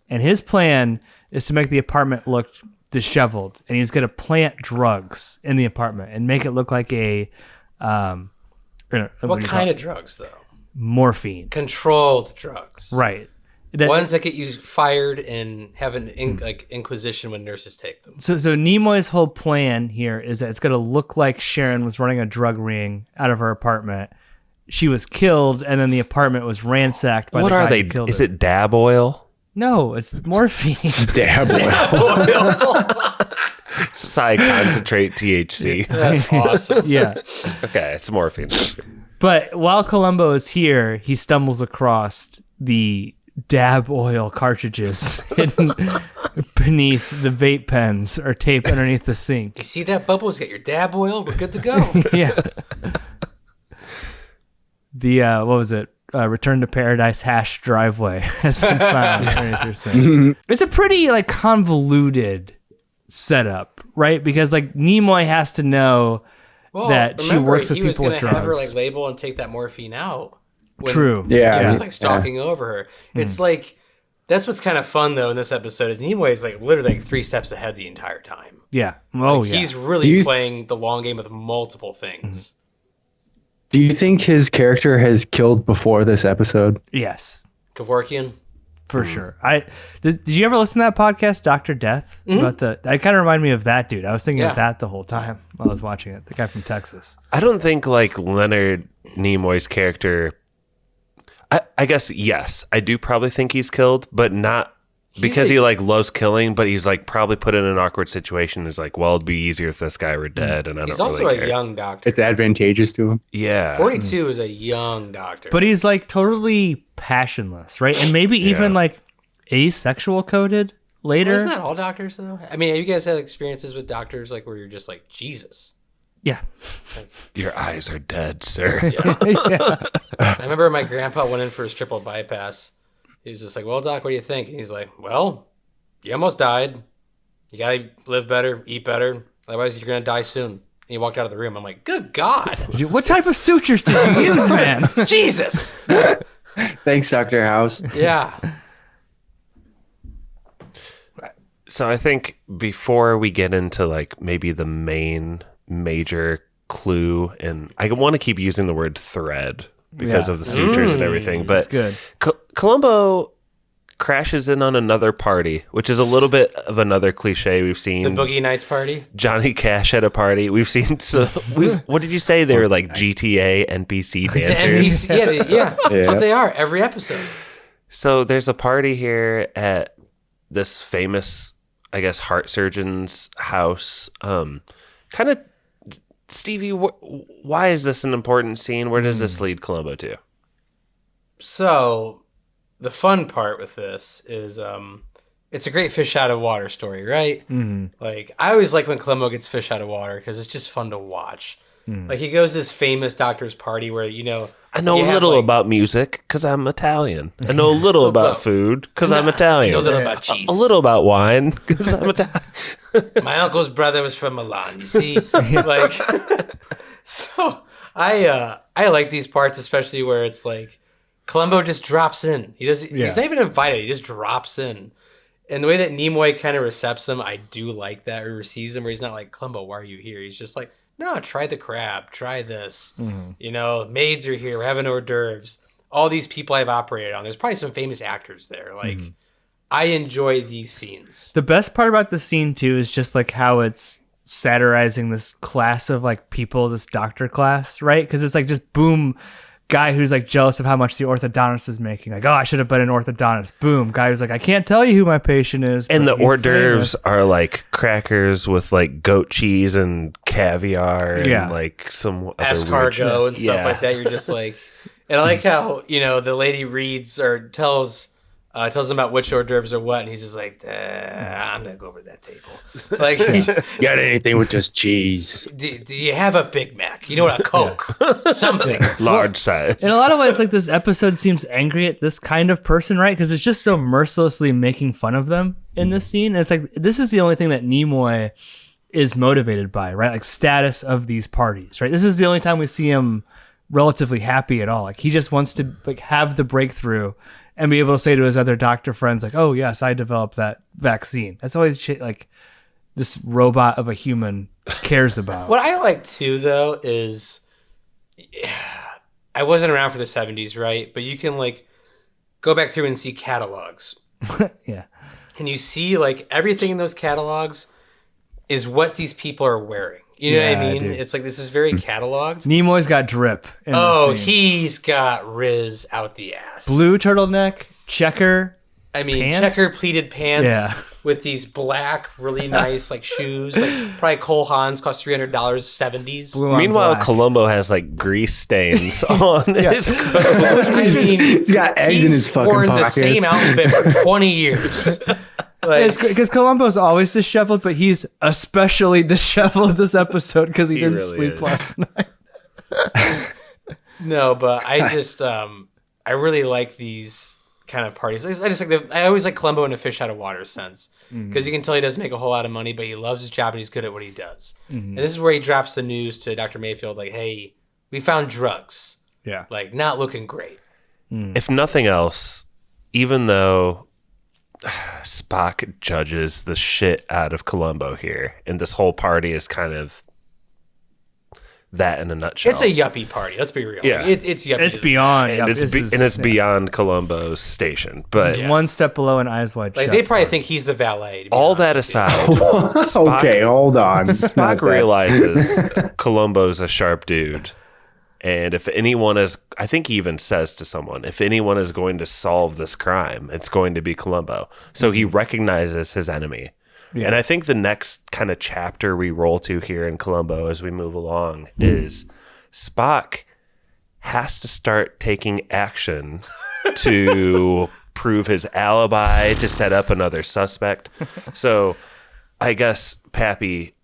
And his plan is to make the apartment look disheveled, and he's going to plant drugs in the apartment and make it look like a... What kind of drugs, though? Morphine. Controlled drugs. Right. Ones that get you fired and have an inquisition when nurses take them. So Nimoy's whole plan here is that it's going to look like Sharon was running a drug ring out of her apartment. She was killed, and then the apartment was ransacked by What the guy are they? who killed Is her. it dab oil? No, it's morphine. Dab Psy concentrate THC. That's awesome. Yeah. Okay, it's morphine. But while Columbo is here, he stumbles across the dab oil cartridges hidden beneath the vape pens or taped underneath the sink. You see that, Bubbles? Get your dab oil. We're good to go. Yeah. The, what was it? Return to Paradise hash driveway has been found underneath your sink. It's a pretty, like, convoluted setup, right? Because, like, Nimoy has to know that she works with people with drugs. He was going to have her, like, label and take that morphine out. True. Yeah. He was like stalking over her. It's like, that's what's kind of fun though in this episode is Nimoy is like literally like 3 steps ahead the entire time. Yeah. Oh, like, yeah. He's really playing the long game with multiple things. Do you think his character has killed before this episode? Yes. Kevorkian? For sure. Did you ever listen to that podcast, Dr. Death? About that kind of reminded me of that dude. I was thinking of that the whole time while I was watching it. The guy from Texas. I don't think like Leonard Nimoy's character. I guess yes, I do probably think he's killed, but not because he like loves killing. But he's like probably put in an awkward situation. Is like, well, it'd be easier if this guy were dead, and I don't. He's also really a care. young doctor. It's advantageous to him. Yeah, 42 is a young doctor, But he's like totally passionless, right? And maybe even like asexual coded later. Isn't that all doctors though? I mean, have you guys had experiences with doctors like where you're just like Jesus? Yeah. Your eyes are dead, sir. I remember my grandpa went in for his triple bypass. He was just like, well, doc, what do you think? And he's like, well, you almost died. You got to live better, eat better. Otherwise, you're going to die soon. And he walked out of the room. I'm like, good God. What type of sutures did you use, man? Jesus. Thanks, Dr. House. Yeah. So I think before we get into like maybe the major clue, and I want to keep using the word thread because of the sutures and everything, but good. Columbo crashes in on another party, which is a little bit of another cliche we've seen. The Boogie Nights party. Johnny Cash at a party. We've seen what did you say? They were like GTA NPC dancers. That's what they are every episode. So there's a party here at this famous, I guess, heart surgeon's house. Kind of, Stevie, why is this an important scene? Where does this lead Columbo to? So the fun part with this is it's a great fish out of water story, right? Like, I always like when Columbo gets fish out of water because it's just fun to watch. Like, he goes to this famous doctor's party where, you know, I know a little about music because I'm Italian. I know a little about food because I'm Italian. I know a little about cheese. A little about wine because I'm Italian. My uncle's brother was from Milan, you see? Like, so I like these parts, especially where it's like Columbo just drops in. He's not even invited. He just drops in. And the way that Nimoy kind of recepts him, I do like that. Or receives him, where he's not like, Columbo, why are you here? He's just like, no, try the crab, try this. You know, maids are here, we're having hors d'oeuvres. All these people I've operated on. There's probably some famous actors there. Like, I enjoy these scenes. The best part about the scene too is just like how it's satirizing this class of like people, this doctor class, right? Because it's like just boom, guy who's like jealous of how much the orthodontist is making. Like, oh, I should have been an orthodontist. Boom, guy who's like, I can't tell you who my patient is. And the but he's hors d'oeuvres famous. are like crackers with like goat cheese and caviar and Yeah. like some other Escargot and stuff Yeah. like that. You're just like, and I like how, you know, the lady reads or tells him about which hors d'oeuvres are what, and he's just like, I'm gonna go over to that table. Like, Got anything with just cheese? do you have a Big Mac? You know what, a Coke, something. large size. In a lot of ways, like this episode seems angry at this kind of person, right? Because it's just so mercilessly making fun of them in this scene. And it's like, this is the only thing that Nimoy is motivated by, right? Like status of these parties, right? This is the only time we see him relatively happy at all. Like he just wants to like have the breakthrough and be able to say to his other doctor friends, like, oh yes, I developed that vaccine. That's always shit like this robot of a human cares about. What I like too, though, is I wasn't around for the 70s, right? But you can like go back through and see catalogs. Yeah. And you see like everything in those catalogs is what these people are wearing. You know what I mean? dude. It's like this is very cataloged. Nimoy's got drip. In Oh, this scene. he's got Riz out the ass. Blue turtleneck, checker. I mean, pants? checker pleated pants Yeah. with these black, really nice like shoes. Like probably Cole Haan's cost $300, 70s. Blue on Meanwhile, black. Columbo has like grease stains on his clothes. I mean, He's got eggs in his fucking worn pockets. the same outfit for 20 years. It's because Columbo's always disheveled, but he's especially disheveled this episode because he didn't really sleep is. last night. No, but I just I really like these kind of parties. I just like I always like Columbo in a fish out of water sense because you can tell he doesn't make a whole lot of money, but he loves his job and he's good at what he does. And this is where he drops the news to Dr. Mayfield, like, "Hey, we found drugs. Yeah. Like, not looking great." If nothing else, even though Spock judges the shit out of Columbo here, and this whole party is kind of that in a nutshell. It's a yuppie party. Let's be real. Yeah. It's yuppie. It's beyond. and it's beyond Columbo's station. But Yeah. one step below an eyes wide Like shut. they probably think he's the valet. to be all honest that with you. aside, Okay, hold on. It's not Spock that. realizes Columbo's a sharp dude. And if anyone is, I think he even says to someone, if anyone is going to solve this crime, it's going to be Columbo. So he recognizes his enemy. And I think the next kind of chapter we roll to here in Columbo as we move along is Spock has to start taking action to prove his alibi, to set up another suspect. So I guess, Pappy,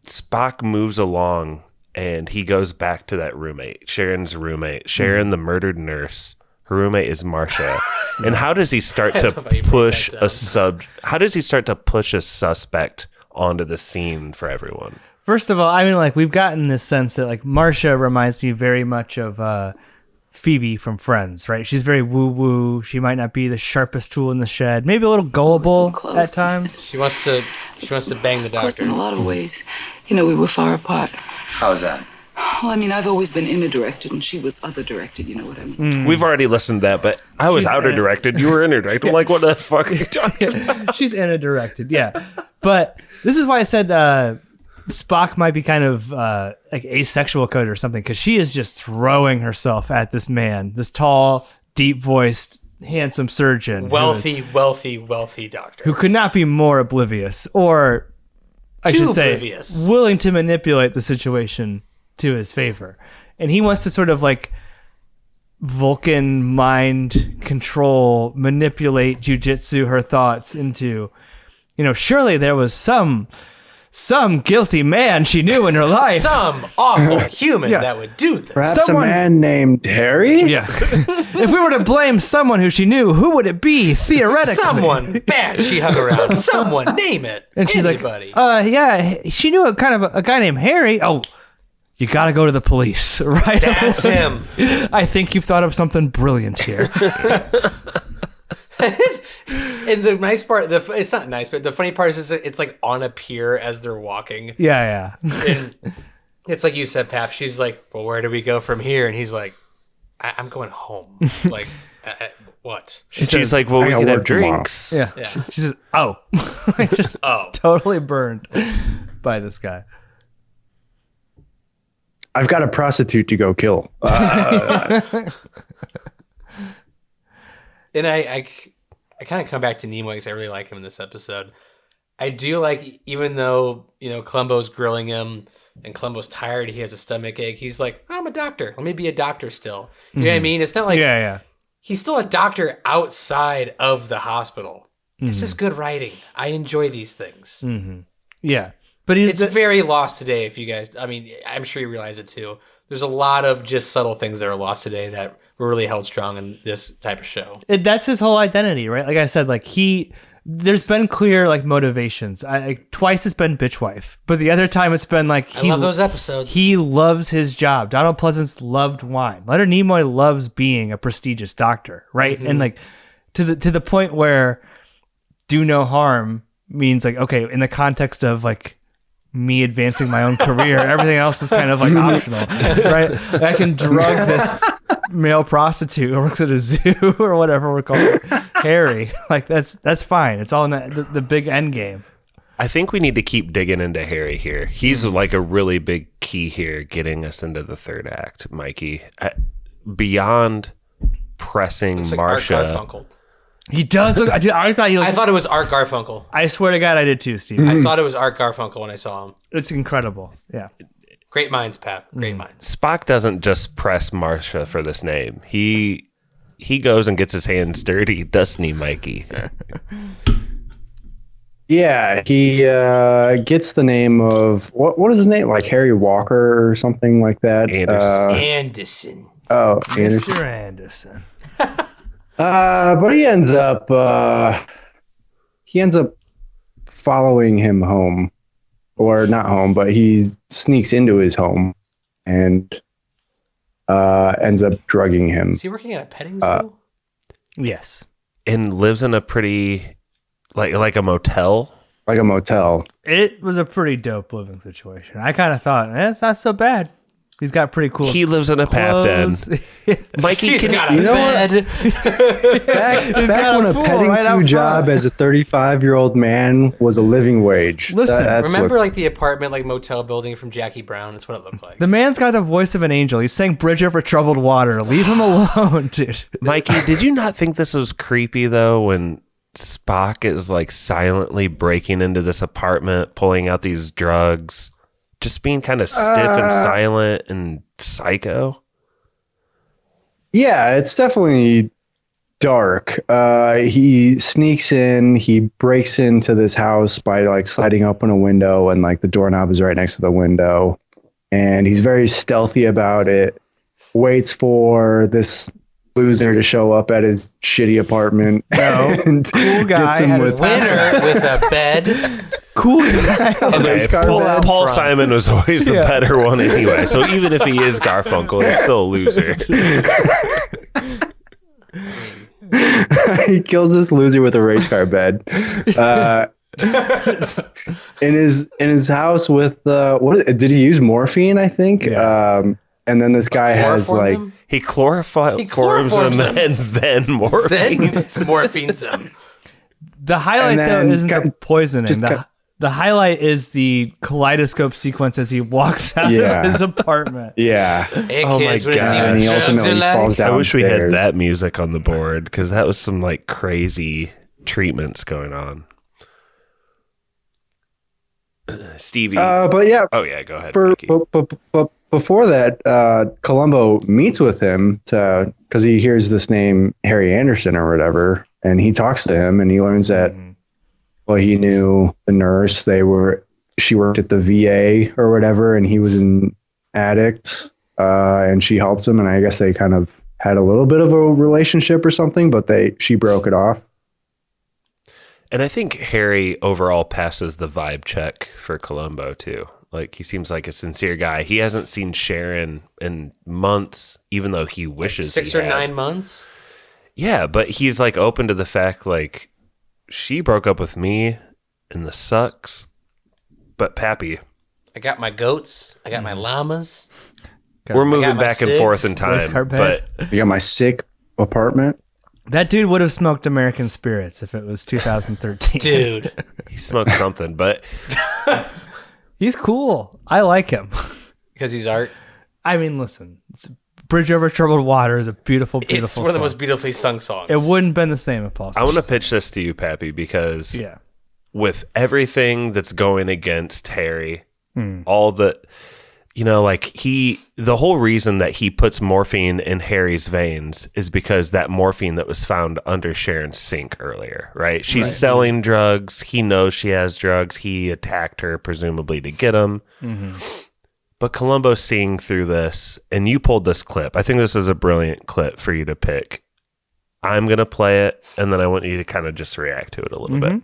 Spock moves along and he goes back to that roommate, Sharon's roommate, Sharon, the murdered nurse. Her roommate is Marcia. And how does he start to love how you broke push that down. how does he start to push a suspect onto the scene for everyone? First of all, I mean, like we've gotten this sense that like Marcia reminds me very much of Phoebe from Friends, right? She's very woo woo. She might not be the sharpest tool in the shed. Maybe a little gullible close. at times. She wants to bang the Of course, in doctor. a lot of ways, you know, we were far apart. How's that? Well, I mean, I've always been inner directed, and she was other directed. You know what I mean? We've already listened to that, but I was She's outer in it. directed. You were inner directed. I'm like, what the fuck are you talking about? She's inner directed, yeah. But this is why I said Spock might be kind of like asexual code or something, because she is just throwing herself at this man, this tall, deep voiced, handsome surgeon, Wealthy doctor. who could not be more oblivious, or I Too should say, oblivious. willing to manipulate the situation to his favor. And he wants to sort of like Vulcan mind control, manipulate jujitsu her thoughts into, you know, surely there was some guilty man she knew in her life. Some awful human Yeah. that would do this. Perhaps Someone- a man named Harry? Yeah. If we were to blame someone who she knew, who would it be theoretically? Someone bad she hung around. Someone, name it. And she's Anybody. like, yeah, she knew a kind of a guy named Harry. Oh, you got to go to the police, right? That's him. I think you've thought of something brilliant here. And the nice part, it's not nice, but the funny part is it's like on a pier as they're walking. Yeah. And it's like you said, Pap. She's like, well, where do we go from here? And he's like, I'm going home. Like, what? She's like, well, we gotta can have work tomorrow. drinks. Yeah. She says, oh. Just totally burned by this guy. I've got a prostitute to go kill. And I kind of come back to Nimoy because I really like him in this episode. I do like, even though, Columbo's grilling him and Columbo's tired, he has a stomach ache. He's like, I'm a doctor. Let me be a doctor still. You know what I mean? It's not like he's still a doctor outside of the hospital. It's just good writing. I enjoy these things. Yeah. But it's very lost today. If you guys, I'm sure you realize it too. There's a lot of just subtle things that are lost today that were really held strong in this type of show. That's his whole identity, right? Like I said, there's been clear motivations. Twice it's been bitch wife, but the other time it's been I love those episodes. He loves his job. Donald Pleasance loved wine. Leonard Nimoy loves being a prestigious doctor, right? And to the point where do no harm means okay, in the context of me advancing my own career, everything else is kind of optional, right? I can drug this male prostitute who works at a zoo or whatever we're calling it, Harry. That's fine. It's all in the big end game. I think we need to keep digging into Harry here. He's a really big key here, getting us into the third act, Mikey. Beyond pressing Looks like Marcia. Art Garfunkel. He does look. I thought it was Art Garfunkel. I swear to God, I did too, Steve. I thought it was Art Garfunkel when I saw him. It's incredible. Yeah. Great minds, Pat. Great minds. Spock doesn't just press Marcia for this name. He goes and gets his hands dirty, doesn't he, Mikey? Yeah, he gets the name of what is his name? Harry Walker or something like that. Anderson. Oh, Mr. Anderson. But he ends up following him home, or not home, but he sneaks into his home and ends up drugging him. Is he working at a petting zoo? Yes. And lives in a pretty like a motel. Like a motel. It was a pretty dope living situation. I kind of thought, it's not so bad. He's got pretty cool. He lives in a pap den. Mikey, He's got a you know bed. Back got when a a pool petting right out zoo job front. as a 35-year-old man was a living wage. Listen, That's Remember what, the apartment motel building from Jackie Brown? That's what it looked like. The man's got the voice of an angel. He's saying "Bridge over troubled water." Leave him alone, dude. Mikey, did you not think this was creepy though when Spock is silently breaking into this apartment, pulling out these drugs, just being kind of stiff and silent and psycho? yeah, it's definitely dark. He sneaks in, he breaks into this house by sliding open a window, and the doorknob is right next to the window, and he's very stealthy about it. Waits for this loser to show up at his shitty apartment. And Cool guy gets him had his with Winner with a bed. Cool guy. Okay, Paul Simon was always the better one anyway. So even if he is Garfunkel, he's still a loser. He kills this loser with a race car bed. In his house with did he use morphine? I think. Yeah. And then this guy has Chloroform him? He chloroforms chloroforms him him. and then morphine. Then morphine's him. The highlight And though then isn't the poisoning. just The highlight is the kaleidoscope sequence as he walks out of his apartment. yeah. Hey Oh my kids, want to see God. what And he drugs ultimately are falls like? I wish we had downstairs. that music on the board because that was some crazy treatments going on. Stevie. But yeah, Oh yeah, go ahead. for Mikey. but before that, Columbo meets with him because he hears this name Harry Anderson or whatever, and he talks to him, and he learns that he knew the nurse. She worked at the VA or whatever, and he was an addict, and she helped him, and I guess they kind of had a little bit of a relationship or something, but she broke it off. And I think Harry overall passes the vibe check for Columbo too. He seems like a sincere guy. He hasn't seen Sharon in months, even though he wishes 6 he or had. 9 months. Yeah, but he's like open to the fact like she broke up with me and this sucks. But Pappy, I got my goats. I got my llamas. we're moving my back and cigs, forth in time. hard But You got my sick apartment. That dude would have smoked American Spirits if it was 2013. Dude. he smoked something. But He's cool. I like him. Because he's art. I mean, listen, Bridge Over Troubled Water is a beautiful, beautiful It's one of the song. most beautifully sung songs. It wouldn't have been the same if Paul I want to Simon pitch this to you, Pappy, because sang it. Yeah. with everything that's going against Harry, all the, like the whole reason that he puts morphine in Harry's veins is because that morphine that was found under Sharon's sink earlier, right? She's selling drugs. He knows she has drugs. He attacked her, presumably to get them. But Columbo's seeing through this, and you pulled this clip. I think this is a brilliant clip for you to pick. I'm going to play it, and then I want you to kind of just react to it a little bit.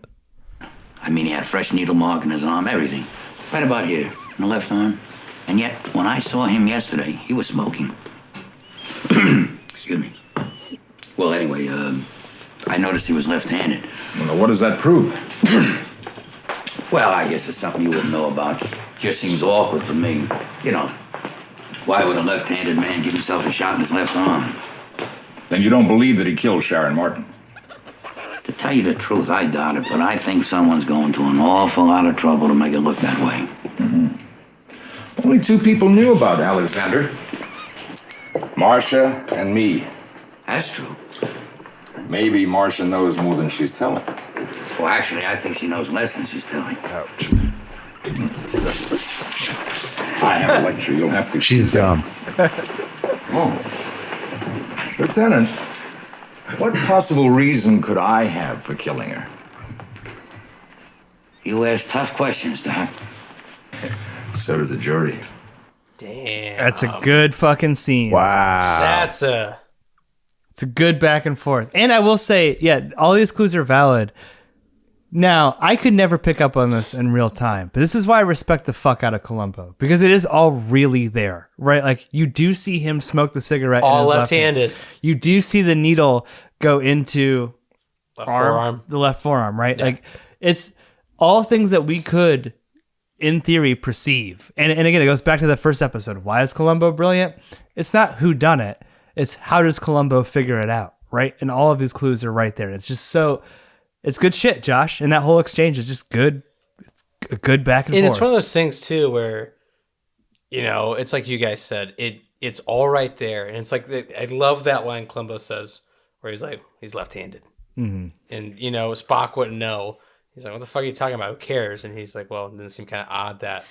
I mean, he had a fresh needle mark in his arm, everything. Right about here, in the left arm. And yet, when I saw him yesterday, he was smoking. Excuse me. Well, anyway, I noticed he was left-handed. Well, what does that prove? Well, I guess it's something you wouldn't know about. Just seems awkward for me. Why would a left-handed man give himself a shot in his left arm? Then you don't believe that he killed Sharon Martin? To tell you the truth, I doubt it, but I think someone's going to an awful lot of trouble to make it look that way. Only 2 people knew about Alexander. Marcia and me. That's true. Maybe Marcia knows more than she's telling. Well, actually, I think she knows less than she's telling. Ouch. I have a lecture. You'll have to. She's dumb. Oh. Lieutenant, what possible reason could I have for killing her? You ask tough questions, Doc. So does the jury. Damn. That's a good fucking scene. Wow. It's a good back and forth. And I will say, yeah, all these clues are valid. Now, I could never pick up on this in real time, but this is why I respect the fuck out of Columbo, because it is all really there, right? Like, you do see him smoke the cigarette. All in his left-handed. Left hand. You do see the needle go into Forearm. the left forearm, right? Yeah. Like, it's all things that we could, in theory, perceive. And again, it goes back to the first episode. Why is Columbo brilliant? It's not who done it. It's how does Columbo figure it out, right? And all of these clues are right there. It's just so... It's good shit, Josh. And that whole exchange is just good. It's a good back and forth. And it's one of those things, too, where, it's like you guys said, it's all right there. And it's like, I love that line Columbo says, where he's like, he's left-handed. Mm-hmm. And, Spock wouldn't know. He's like, what the fuck are you talking about? Who cares? And he's like, well, it doesn't seem kind of odd that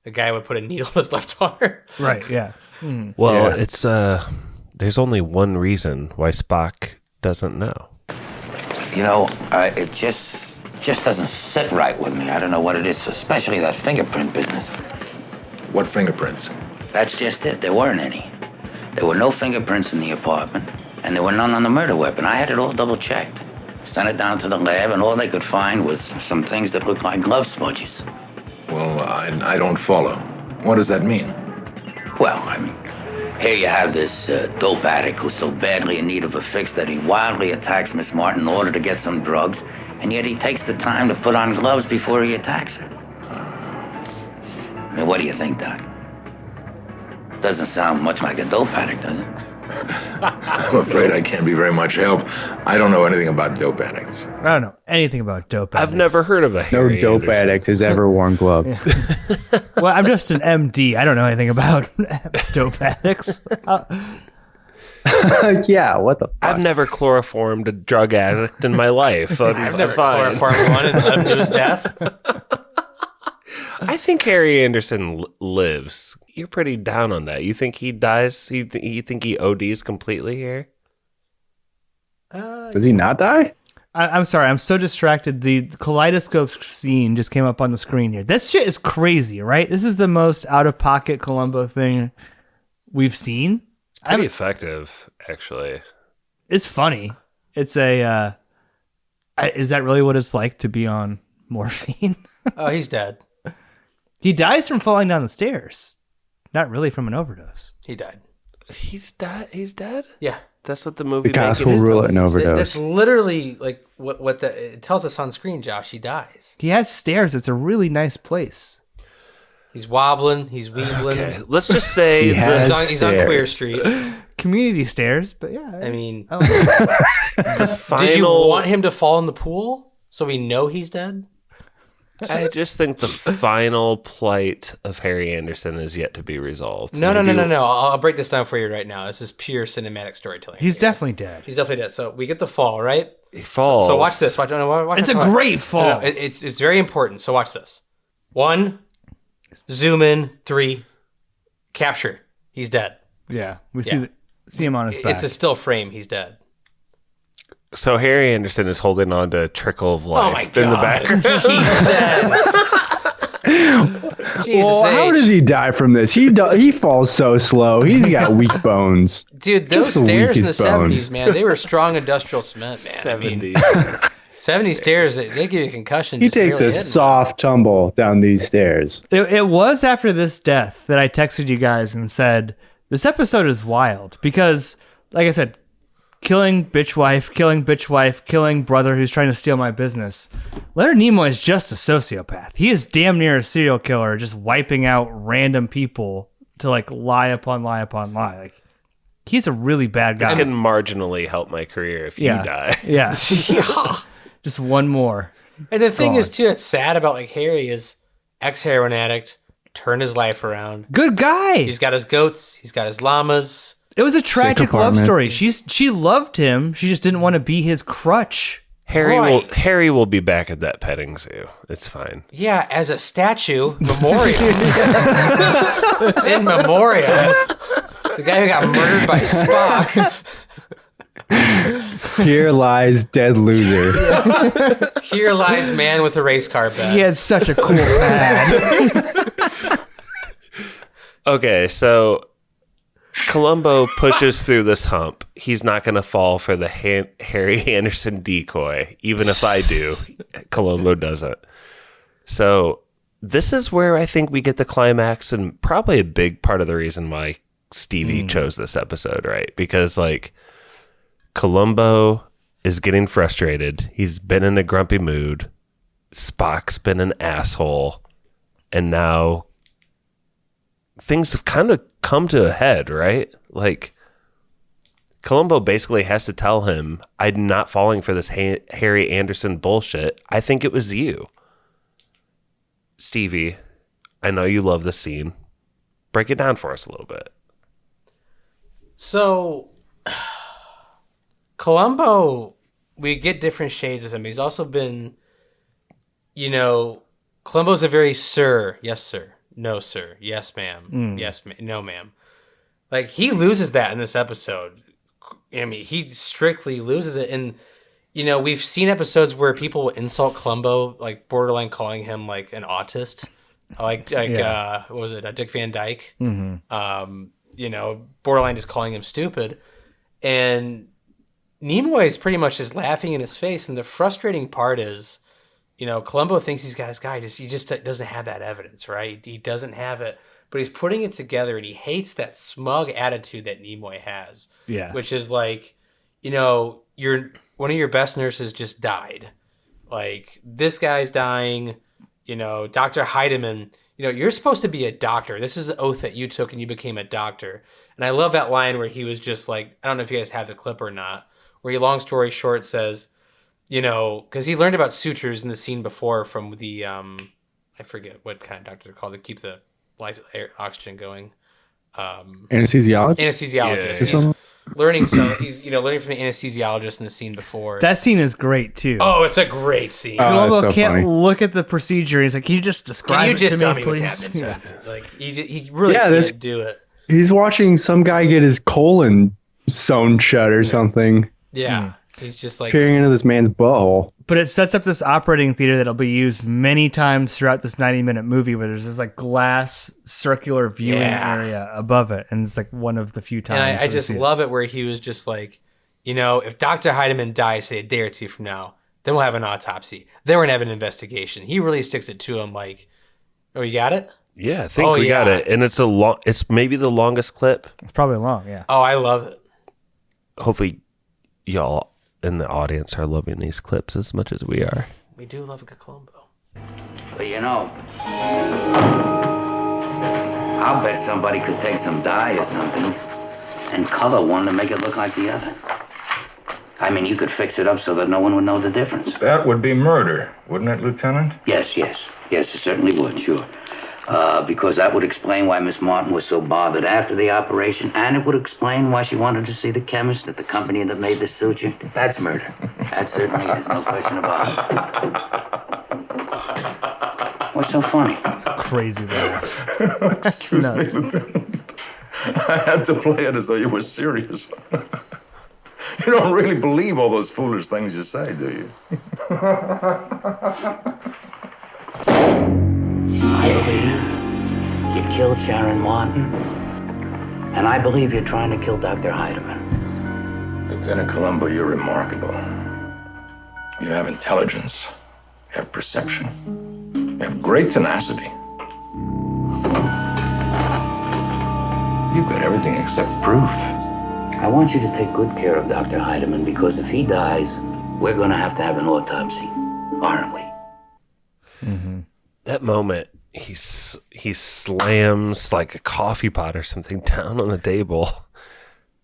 a guy would put a needle in his left arm. Right, yeah. Mm. Well, Yeah. it's there's only one reason why Spock doesn't know. It just doesn't sit right with me. I don't know what it is, especially that fingerprint business. What fingerprints? That's just it. There weren't any. There were no fingerprints in the apartment, and there were none on the murder weapon. I had it all double-checked. Sent it down to the lab, and all they could find was some things that looked like glove smudges. Well, I don't follow. What does that mean? Well, I mean, here you have this dope addict who's so badly in need of a fix that he wildly attacks Miss Martin in order to get some drugs, and yet he takes the time to put on gloves before he attacks her. I mean, what do you think, Doc? Doesn't sound much like a dope addict, does it? I'm afraid I can't be very much help. I don't know anything about dope addicts. I don't know anything about dope addicts. I've never heard of a No Harry dope Anderson. addict has ever worn gloves. Well, I'm just an MD. I don't know anything about dope addicts. Yeah, what the fuck? I've never chloroformed a drug addict in my life. I've never fine. chloroformed one and led to his death. I think Harry Anderson lives. You're pretty down on that. You think he dies? You think he ODs completely here? Does he not die? I'm sorry. I'm so distracted. The kaleidoscope scene just came up on the screen here. This shit is crazy, right? This is the most out-of-pocket Columbo thing we've seen. Pretty effective, actually. It's funny. It's a... is that really what it's like to be on morphine? Oh, he's dead. He dies from falling down the stairs. Not really from an overdose. He died. He's dead? He's dead? Yeah. That's what the movie The cast making will is rule telling it an us. overdose. That's literally like what it tells us on screen. Josh, he dies. He has stairs. It's a really nice place. He's wobbling. He's weebling. Okay, let's just say He has He's on Queer stairs. Street. Community stairs, but yeah. I mean, I don't know. the final. did you want him to fall in the pool so we know he's dead? I just think the final plight of Harry Anderson is yet to be resolved. No. Maybe- I'll break this down for you right now. This is pure cinematic storytelling. He's here. definitely dead. He's definitely dead. So we get the fall, right? He falls. So watch this. Watch It's a watch. great fall. No, it's very important. So watch this. 1, zoom in. 3, capture. He's dead. Yeah, we Yeah. see him on his back. It's a still frame. He's dead. So Harry Anderson is holding on to a trickle of life Oh my in the God. background. He's dead. Jesus Well, how H. does he die from this? He falls so slow. He's got weak bones. Dude, those Just the stairs in the weakest bones. 70s, man, they were strong industrial cement, man. I mean, 70 stairs, they give you a concussion. He just takes barely a hitting. soft tumble down these stairs. It was after this death that I texted you guys and said, this episode is wild because, like I said, killing bitch wife, killing brother who's trying to steal my business. Leonard Nimoy is just a sociopath. He is damn near a serial killer, just wiping out random people to like lie upon lie upon lie. Like, he's a really bad This guy. can marginally help my career if you die. Yeah. Yeah. Just one more. And the thing is, too, that's sad about like Harry is ex-heroin addict, turned his life around. Good guy. He's got his goats. He's got his llamas. It was a tragic love apartment. story. She loved him. She just didn't want to be his crutch. Harry will be back at that petting zoo. It's fine. Yeah, as a statue memorial. In memoriam. The guy who got murdered by Spock. Here lies dead loser. Here lies man with a race car bed. He had such a cool pad. Okay, so Columbo pushes through this hump. He's not going to fall for the Harry Anderson decoy, even if I do. Columbo doesn't. So this is where I think we get the climax, and probably a big part of the reason why Stevie chose this episode, right? Because like Columbo is getting frustrated. He's been in a grumpy mood. Spock's been an asshole. And now things have kind of come to a head, right? Like Columbo basically has to tell him, I'm not falling for this Harry Anderson bullshit. I think it was you. Stevie, I know you love this scene. Break it down for us a little bit. So, Columbo, we get different shades of him. He's also been, Columbo's a very sir. Yes, sir. No, sir. Yes, ma'am. Yes, ma'am. No, ma'am. Like, he loses that in this episode. I mean, he strictly loses it. And, we've seen episodes where people will insult Columbo, like borderline calling him like an autist. What was it? Dick Van Dyke. Borderline just calling him stupid. And Nimoy is pretty much just laughing in his face. And the frustrating part is, Columbo thinks he's got his guy. He just doesn't have that evidence, right? He doesn't have it. But he's putting it together, and he hates that smug attitude that Nimoy has. Yeah. Which is like, one of your best nurses just died. Like, this guy's dying. Dr. Heidemann, you're supposed to be a doctor. This is an oath that you took and you became a doctor. And I love that line where he was just like, I don't know if you guys have the clip or not, where he, long story short, says, because he learned about sutures in the scene before from the, I forget what kind of doctor they're called to keep the oxygen going. Anesthesiologist? Anesthesiologist. Yeah. He's learning he's learning from the anesthesiologist in the scene before. That scene is great too. Oh, it's a great scene. Columbo that's so can't funny. look at the procedure. He's like, "Can you just describe Can you it just to tell me, me what's please?" happening? Yeah. Sir? Like he really Yeah, can't this- do it. He's watching some guy get his colon sewn shut or something, Yeah, he's just like peering into this man's butthole. But it sets up this operating theater that'll be used many times throughout this 90-minute movie, where there's this like glass circular viewing Yeah. area above it, and it's like one of the few times. and I that we just see it. love it where he was just like, if Dr. Heidemann dies, say a day or two from now, then we'll have an autopsy. Then we're gonna have an investigation. He really sticks it to him like, oh, you got it? Yeah, I think Oh, we got yeah. it. And it's maybe the longest clip. It's probably long, yeah. Oh, I love it. hopefully y'all in the audience are loving these clips as much as we are. We do love a good Columbo. But you know, I'll bet somebody could take some dye or something and color one to make it look like the other. I mean, you could fix it up so that no one would know the difference. That would be murder, wouldn't it, Lieutenant? Yes, it certainly would, sure. Because that would explain why Miss Martin was so bothered after the operation, and it would explain why she wanted to see the chemist at the company that made the suture. That's murder. That certainly is, no question about it. What's so funny? It's a crazy laugh. It's Excuse nuts. me, Lieutenant. I had to play it as though you were serious. You don't really believe all those foolish things you say, do you? I believe you killed Sharon Martin, and I believe you're trying to kill Dr. Heidemann. Lieutenant Columbo, you're remarkable. You have intelligence. You have perception. You have great tenacity. You've got everything except proof. I want you to take good care of Dr. Heidemann, because if he dies, we're going to have an autopsy, aren't we? Mm-hmm. That moment, he slams like a coffee pot or something down on the table.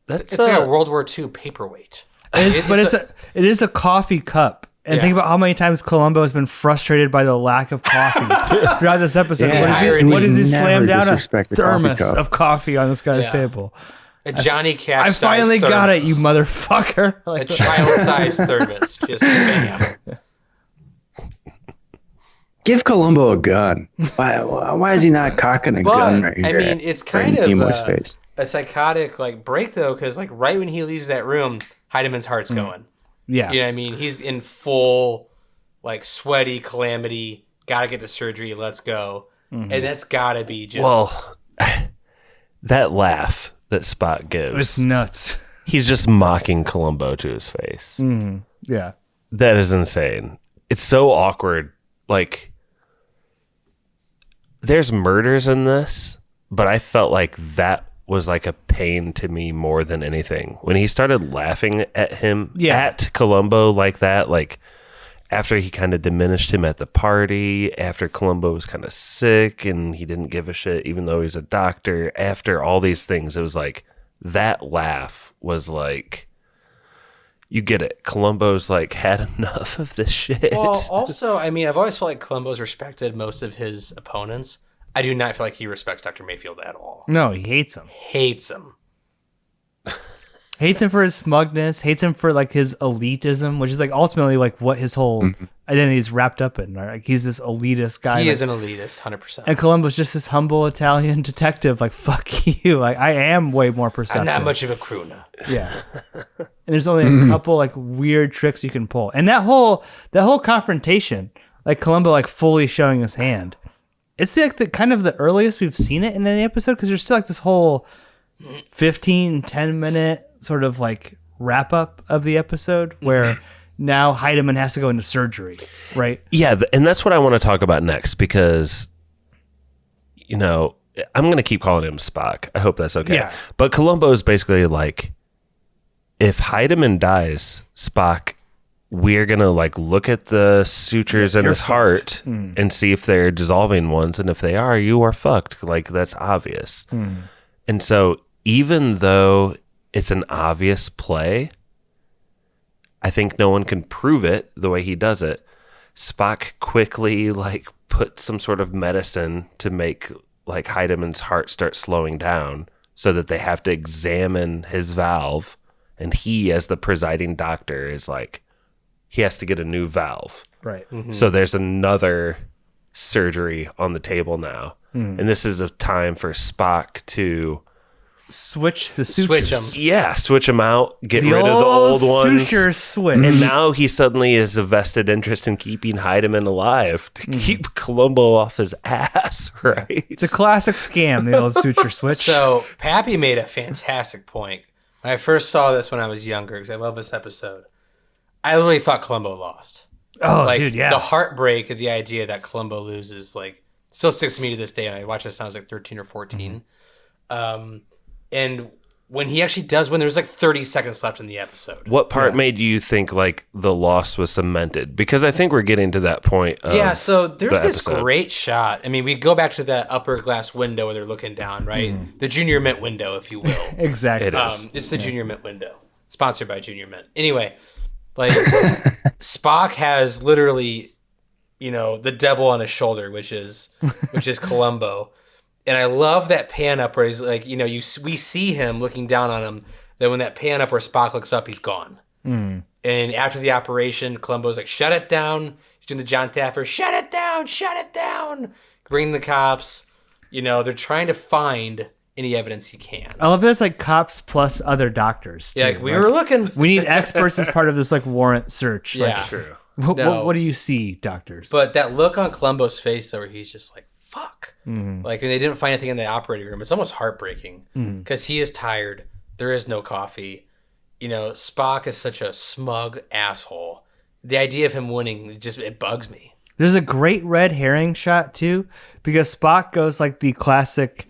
It's like a World War II paperweight. It is a coffee cup. And Yeah. think about how many times Columbo has been frustrated by the lack of coffee throughout this episode. Yeah. What does he We slam never down? A disrespect the coffee thermos cup. of coffee on this guy's Yeah. table. A Johnny Cash I finally thermos. got it, you motherfucker. A Like, child-sized thermos. Just bam. Give Columbo a gun. Why is he not cocking a gun right here? I mean, it's kind in of Nimoy's face? a psychotic like break though, because like right when he leaves that room, Heidemann's heart's going. yeah. You know what I mean? He's in full like sweaty calamity. Got to get to surgery. Let's go. And that's got to be just Well, that laugh that Spock It's gives, nuts. he's just mocking Columbo to his face. Yeah. That is insane. It's so awkward. Like, there's murders in this, but I felt like that was like a pain to me more than anything. When he started laughing at him, at Columbo like that, like after he kind of diminished him at the party, after Columbo was kind of sick and he didn't give a shit, even though he's a doctor, after all these things, it was like that laugh was like, you get it. Columbo's like had enough of this shit. Well, also, I mean, I've always felt like Columbo's respected most of his opponents. I do not feel like he respects Dr. Mayfield at all. No, he hates him. Hates him. Hates him for his smugness, hates him for like his elitism, which is like ultimately like what his whole identity is wrapped up in. Right? Like he's this elitist guy. He like, is an elitist, 100%. and Columbo's just this humble Italian detective. Like fuck you. Like I am way more perceptive. I'm not much of a crooner. Yeah. And there's only a couple like weird tricks you can pull. And that whole confrontation, like Columbo like fully showing his hand. It's like the kind of the earliest we've seen it in any episode, because there's still like this whole 10 minute sort of like wrap up of the episode where now Heidemann has to go into surgery, right? Yeah, and that's what I want to talk about next, because, you know, I'm going to keep calling him Spock. I hope that's okay. Yeah. But Columbo is basically like, if Heidemann dies, Spock, we're going to like look at the sutures in his heart and see if they're dissolving ones. And if they are, you are fucked. Like, that's obvious. And so even though it's an obvious play, I think no one can prove it the way he does it. Spock quickly like put some sort of medicine to make like Heidemann's heart start slowing down, so that they have to examine his valve, and he, as the presiding doctor, is like, he has to get a new valve. Right. So there's another surgery on the table now. And this is a time for Spock to Switch the suits. Switch him. switch them out, get rid of the old ones. Suture switch. And now he suddenly has a vested interest in keeping Heidemann alive to keep Columbo off his ass, right? It's a classic scam, the old suture switch. So Pappy made a fantastic point. When I first saw this when I was younger, because I love this episode, I literally thought Columbo lost. oh, Like, dude, yeah. the heartbreak of the idea that Columbo loses, like, still sticks to me to this day. And I watched this when I was like 13 or 14. And when he actually does win, there's like 30 seconds left in the episode. What part made you think like the loss was cemented? Because I think we're getting to that point. Yeah, so there's this episode. great shot. I mean, we go back to that upper glass window where they're looking down, right? The Junior Mint window, if you will. Exactly. It is. It's the Junior Mint window, sponsored by Junior Mint. Anyway, like Spock has literally, the devil on his shoulder, which is Columbo. And I love that pan up where he's like, we see him looking down on him. Then when that pan up where Spock looks up, he's gone. And after the operation, Columbo's like, shut it down. He's doing the John Taffer, shut it down. Bring the cops. They're trying to find any evidence he can. I love this, like cops plus other doctors. Too. Yeah, like, we were looking. We need experts as part of this like warrant search. Yeah, like, True. What do you see, doctors? But that look on Columbo's face, though, where he's just like, fuck. Like, when they didn't find anything in the operating room, it's almost heartbreaking because he is tired. There is no coffee. Spock is such a smug asshole. The idea of him winning, it bugs me. There's a great red herring shot, too, because Spock goes like the classic,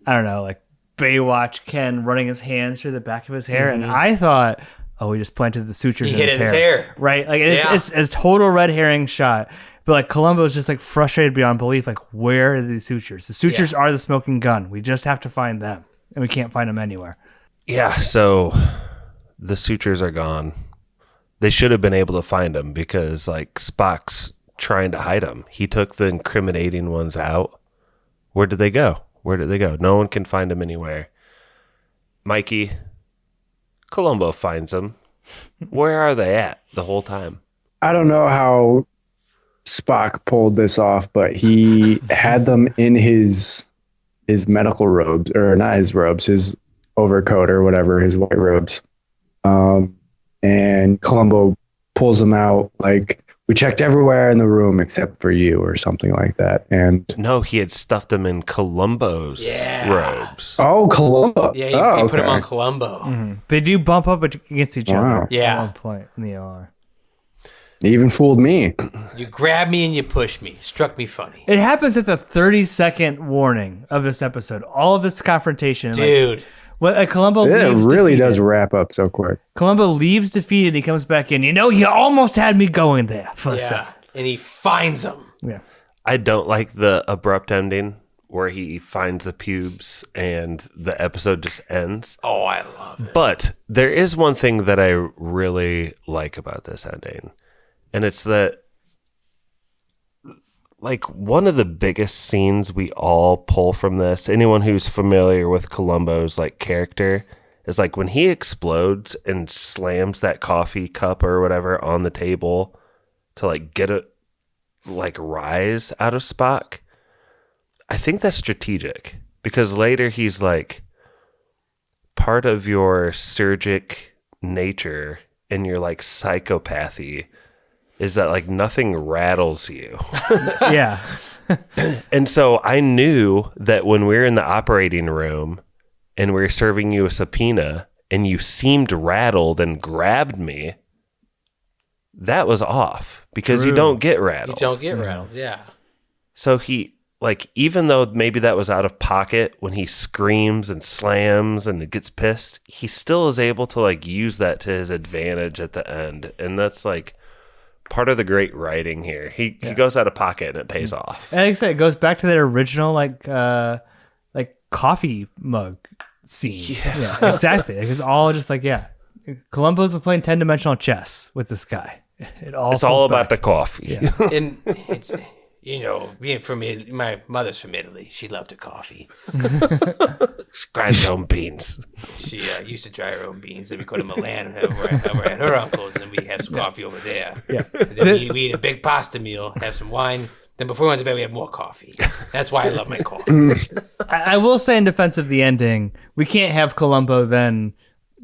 I don't know, like Baywatch Ken running his hands through the back of his hair. And I thought, he just planted the sutures in his hair. Right? Like, it's a total red herring shot. But like Columbo's just like frustrated beyond belief. Like, where are these sutures? The sutures are the smoking gun. We just have to find them, and we can't find them anywhere. Yeah, so the sutures are gone. They should have been able to find them because like Spock's trying to hide them. He took the incriminating ones out. Where did they go? No one can find them anywhere. Mikey, Columbo finds them. Where are they at the whole time? I don't know how Spock pulled this off, but he had them in his medical robes, or not his robes, his overcoat or whatever, his white robes. And Columbo pulls them out like, we checked everywhere in the room except for you, or something like that. And no, he had stuffed them in Columbo's robes. Oh, Columbo. Yeah, he put them on Columbo. They do bump up against each other. Yeah. At one point in the OR. He even fooled me. You grabbed me and you pushed me. Struck me funny. It happens at the 30-second warning of this episode. All of this confrontation. Dude. Columbo It leaves really defeated. does wrap up so quick. Columbo leaves defeated. He comes back in. You almost had me going there for a second. And he finds them. Yeah. I don't like the abrupt ending where he finds the pubes and the episode just ends. Oh, I love it. But there is one thing that I really like about this ending. And it's that, like, one of the biggest scenes we all pull from this, anyone who's familiar with Columbo's, like, character, is, like, when he explodes and slams that coffee cup or whatever on the table to, like, get a, like, rise out of Spock. I think that's strategic because later he's like, part of your surgic nature and your, like, psychopathy is that like nothing rattles you. Yeah. And so I knew that when we were in the operating room and we were serving you a subpoena and you seemed rattled and grabbed me, that was off because you don't get rattled. You don't get rattled, yeah. So he, like, even though maybe that was out of pocket when he screams and slams and gets pissed, he still is able to like use that to his advantage at the end. And that's like part of the great writing here. He goes out of pocket and it pays off. And like I said, it goes back to that original like coffee mug scene. Yeah, exactly. It's all just like, Columbo's been playing 10-dimensional chess with this guy. It's all about the coffee. Yeah. And it's, being from Italy, my mother's from Italy. She loved her coffee. Grind your own beans. She used to dry her own beans. Then we go to Milan and we're at her uncle's and we have some coffee over there. Yeah. And then we eat a big pasta meal, have some wine. Then before we went to bed, we have more coffee. That's why I love my coffee. I will say in defense of the ending, we can't have Columbo then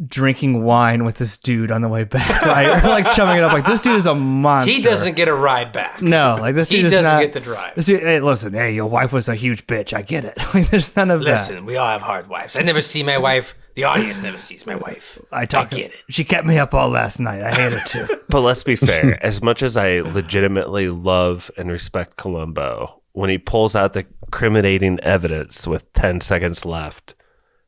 drinking wine with this dude on the way back, right? Or like chumming it up like, this dude is a monster. He doesn't get a ride back. No, like this dude He does doesn't not get the drive. This dude, hey, listen, your wife was a huge bitch. I get it. Like, there's none of that. Listen, we all have hard wives. I never see my wife. The audience never sees my wife. I get it. She kept me up all last night. I hate it too. But let's be fair. As much as I legitimately love and respect Columbo, when he pulls out the incriminating evidence with 10 seconds left,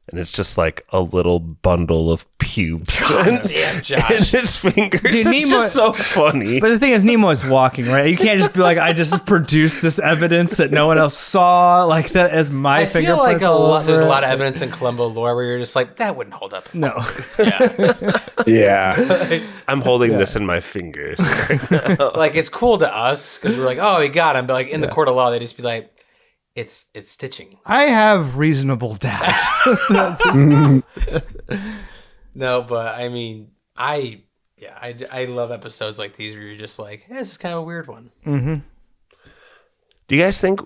and it's just like a little bundle of pubes Damn, in Josh. his fingers. Dude, It's Nimoy- just so funny. But the thing is, Nimoy's walking, right? You can't just be like, I just produced this evidence that no one else saw, like that as my I feel fingerprints. like all over there's a it. lot of evidence in Columbo lore where you're just like, that wouldn't hold up. No. Yeah. I'm holding this in my fingers. Like, it's cool to us because we're like, oh, he got him. But like in the court of law, they just be like, it's stitching. I have reasonable doubt. No, but I mean, I love episodes like these where you're just like, hey, this is kind of a weird one. Do you guys think?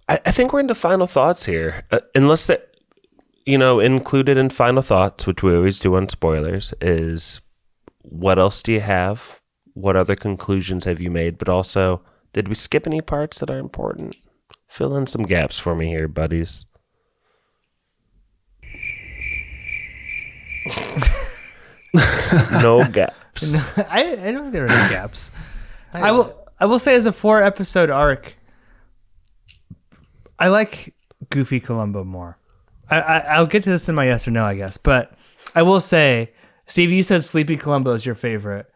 I think we're into final thoughts here, unless that, included in final thoughts, which we always do on spoilers, is what else do you have? What other conclusions have you made? But also, did we skip any parts that are important? Fill in some gaps for me here, buddies. No gaps. I don't think there are any gaps. I will say, as a 4-episode arc, I like Goofy Columbo more. I'll get to this in my yes or no, I guess. But I will say, Steve, you said Sleepy Columbo is your favorite.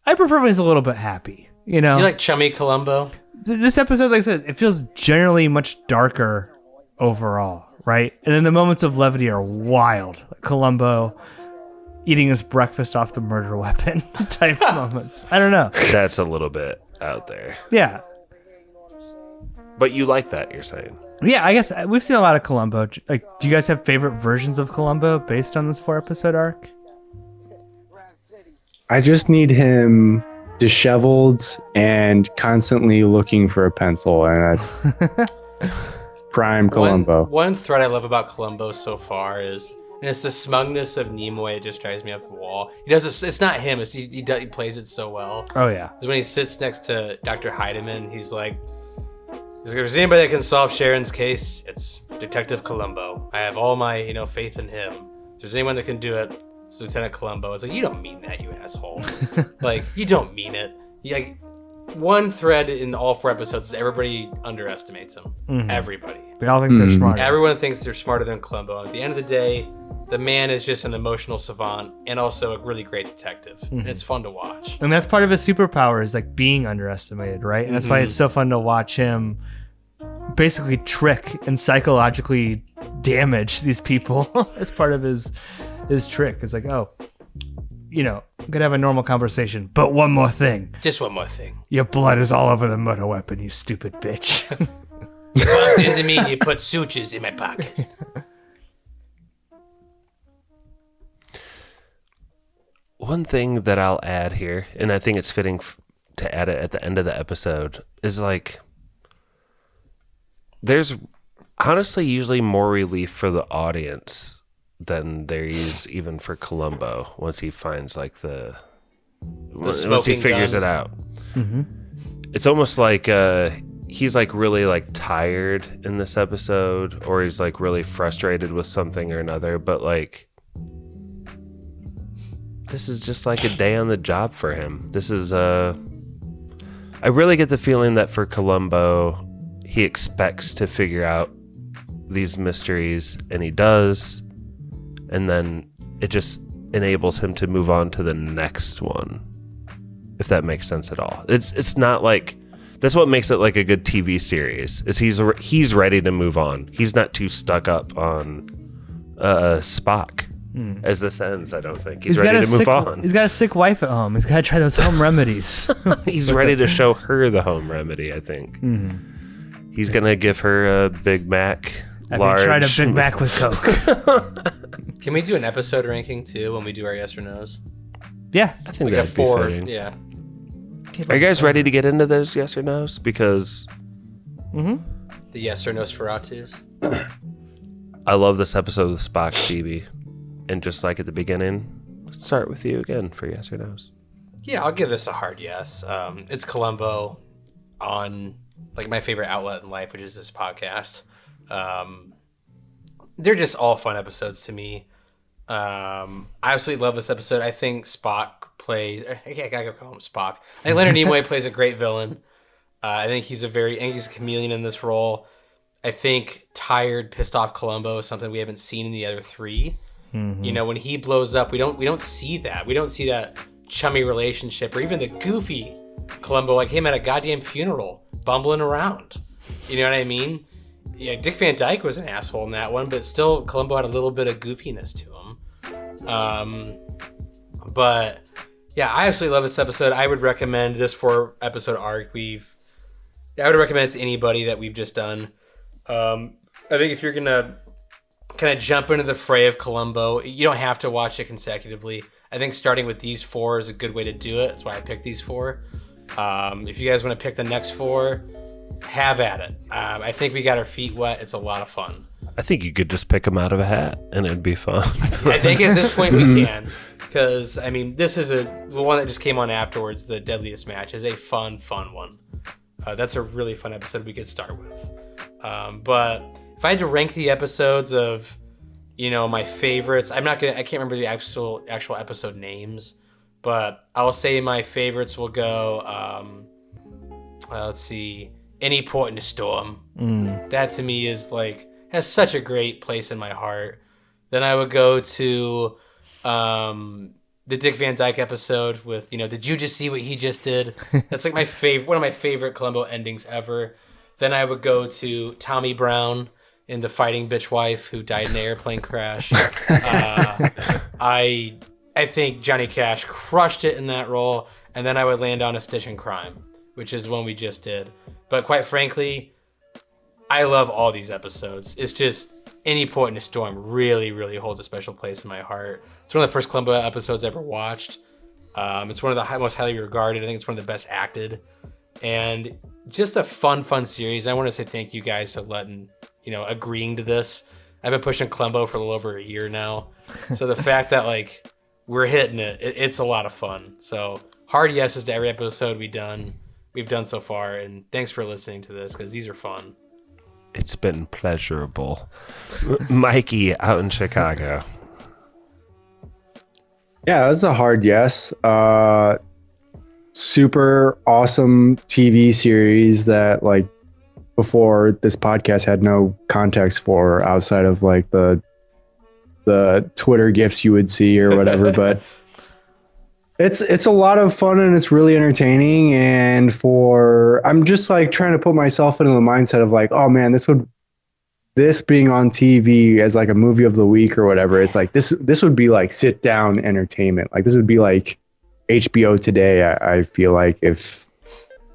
I prefer when he's a little bit happy. You like Chummy Columbo? This episode, like I said, it feels generally much darker overall, right? And then the moments of levity are wild. Like Columbo eating his breakfast off the murder weapon type moments. I don't know. That's a little bit out there. Yeah. But you like that, you're saying? Yeah, I guess we've seen a lot of Columbo. Like, do you guys have favorite versions of Columbo based on this 4-episode arc? I just need him disheveled and constantly looking for a pencil, and that's prime Columbo. One thread I love about Columbo so far is, and it's the smugness of Nimoy. It just drives me up the wall. He does it. It's not him. He plays it so well. Oh yeah. Because when he sits next to Dr. Heidemann, he's like, if there's anybody that can solve Sharon's case, it's Detective Columbo. I have all my faith in him. If there's anyone that can do it, it's Lieutenant Columbo. It's like, you don't mean that, you asshole. Like, you don't mean it. One thread in all 4 episodes is everybody underestimates him. Mm-hmm. Everybody. They all think they're smart. Everyone thinks they're smarter than Columbo. At the end of the day, the man is just an emotional savant and also a really great detective. Mm-hmm. And it's fun to watch. And that's part of his superpower, is like being underestimated, right? And that's why it's so fun to watch him basically trick and psychologically damage these people. As part of his trick. It's like, oh, I'm gonna have a normal conversation, but one more thing. Just one more thing. Your blood is all over the murder weapon, you stupid bitch. You bumped into me and you put sutures in my pocket. One thing that I'll add here, and I think it's fitting to add it at the end of the episode, is like, there's honestly usually more relief for the audience than there is even for Columbo once he finds like once he figures it out. Mm-hmm. It's almost like he's like really like tired in this episode, or he's like really frustrated with something or another, but like this is just like a day on the job for him. This is I really get the feeling that for Columbo, he expects to figure out these mysteries, and he does. And then it just enables him to move on to the next one, if that makes sense at all. It's not like, that's what makes it like a good TV series, is he's ready to move on. He's not too stuck up on Spock as this ends. I don't think he's ready to move on. He's got a sick wife at home. He's got to try those home remedies. He's ready to show her the home remedy, I think. Mm-hmm. He's gonna give her a Big Mac. Have you tried a Big Mac with Coke? Can we do an episode ranking too when we do our yes or no's? Yeah, I think like that'd a 4. be fitting. Yeah. Are you guys ready to get into those yes or no's? Because the yes or no's for Atus. I love this episode with Spock, Stevie, and just like at the beginning, let's start with you again for yes or no's. Yeah, I'll give this a hard yes. It's Columbo on like my favorite outlet in life, which is this podcast. They're just all fun episodes to me. I absolutely love this episode. I think Spock plays, I gotta call him Spock. I think Leonard Nimoy plays a great villain. I think he's a chameleon in this role. I think tired, pissed off Columbo is something we haven't seen in the other three. You know, when he blows up, we don't see that. We don't see that chummy relationship, or even the goofy Columbo, like him at a goddamn funeral, bumbling around. You know what I mean? Yeah, Dick Van Dyke was an asshole in that one, but still, Columbo had a little bit of goofiness to him. But yeah, I absolutely love this episode. I would recommend this 4-episode arc. I would recommend it to anybody that we've just done. I think if you're gonna kind of jump into the fray of Columbo, you don't have to watch it consecutively. I think starting with these 4 is a good way to do it. That's why I picked these 4. If you guys want to pick the next 4, have at it. I think we got our feet wet. It's a lot of fun. I think you could just pick them out of a hat and it'd be fun. I think at this point we can, because I mean, this is the one that just came on afterwards. The Deadliest Match is a fun one. That's a really fun episode we could start with. But if I had to rank the episodes of, my favorites, I can't remember the actual episode names, but I'll say my favorites will go, let's see, Any Port in a Storm. That to me is has such a great place in my heart. Then I would go to the Dick Van Dyke episode with, did you just see what he just did? That's like one of my favorite Columbo endings ever. Then I would go to Tommy Brown in The Fighting Bitch Wife Who Died in an Airplane Crash. I think Johnny Cash crushed it in that role. And then I would land on A Stitch in Crime, which is one we just did. But quite frankly, I love all these episodes. It's just Any Port in a Storm really, really holds a special place in my heart. It's one of the first Columbo episodes I ever watched. It's one of the most highly regarded. I think it's one of the best acted. And just a fun series. I want to say thank you guys for agreeing to this. I've been pushing Columbo for a little over a year now. So the fact that we're hitting it's a lot of fun. So hard yeses to every episode we've done so far. And thanks for listening to this, because these are fun. It's been pleasurable. Mikey out in Chicago. Yeah, that's a hard yes. Super awesome TV series that before this podcast had no context for, outside of the Twitter gifs you would see or whatever. But it's a lot of fun and it's really entertaining. And I'm just trying to put myself into the mindset of oh man, this being on TV as a movie of the week or whatever. It's this would be sit down entertainment. This would be HBO today. I feel if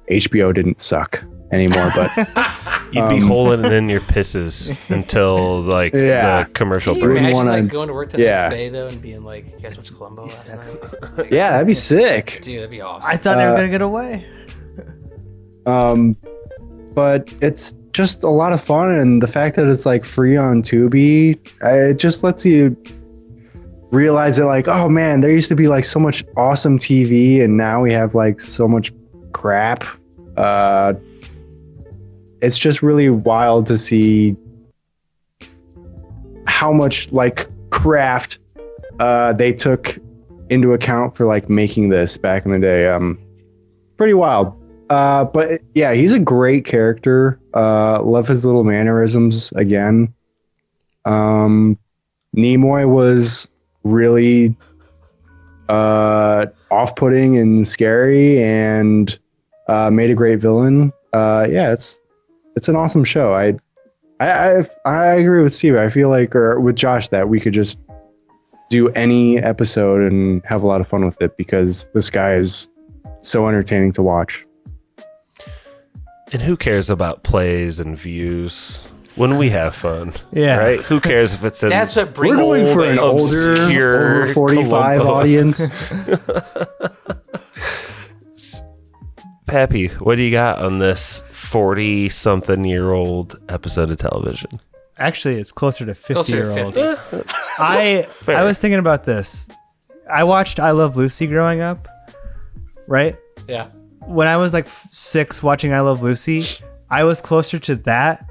HBO didn't suck anymore, but you'd be holding in your pisses until the commercial Can you break. imagine going to work the next day though and being you guys watched Columbo last night? Yeah, that'd be sick. Dude, that'd be awesome. I thought they were gonna get away. But it's just a lot of fun, and the fact that it's free on Tubi, it just lets you realize that oh man, there used to be so much awesome TV, and now we have so much crap. It's just really wild to see how much craft they took into account for making this back in the day. Pretty wild. But yeah, he's a great character. Love his little mannerisms again. Nimoy was really off-putting and scary, and made a great villain. Yeah, it's an awesome show. I agree with Steve. I feel or with Josh, that we could just do any episode and have a lot of fun with it, because this guy is so entertaining to watch. And who cares about plays and views when we have fun? Yeah. Right? Who cares if it's That's what brings We're going for an obscure over 45 Columbo. audience. Pappy, what do you got on this 40-something-year-old episode of television? Actually, it's closer to 50 Closer year to old. 50. I was thinking about this. I watched I Love Lucy growing up, right? Yeah. When I was 6 watching I Love Lucy, I was closer to that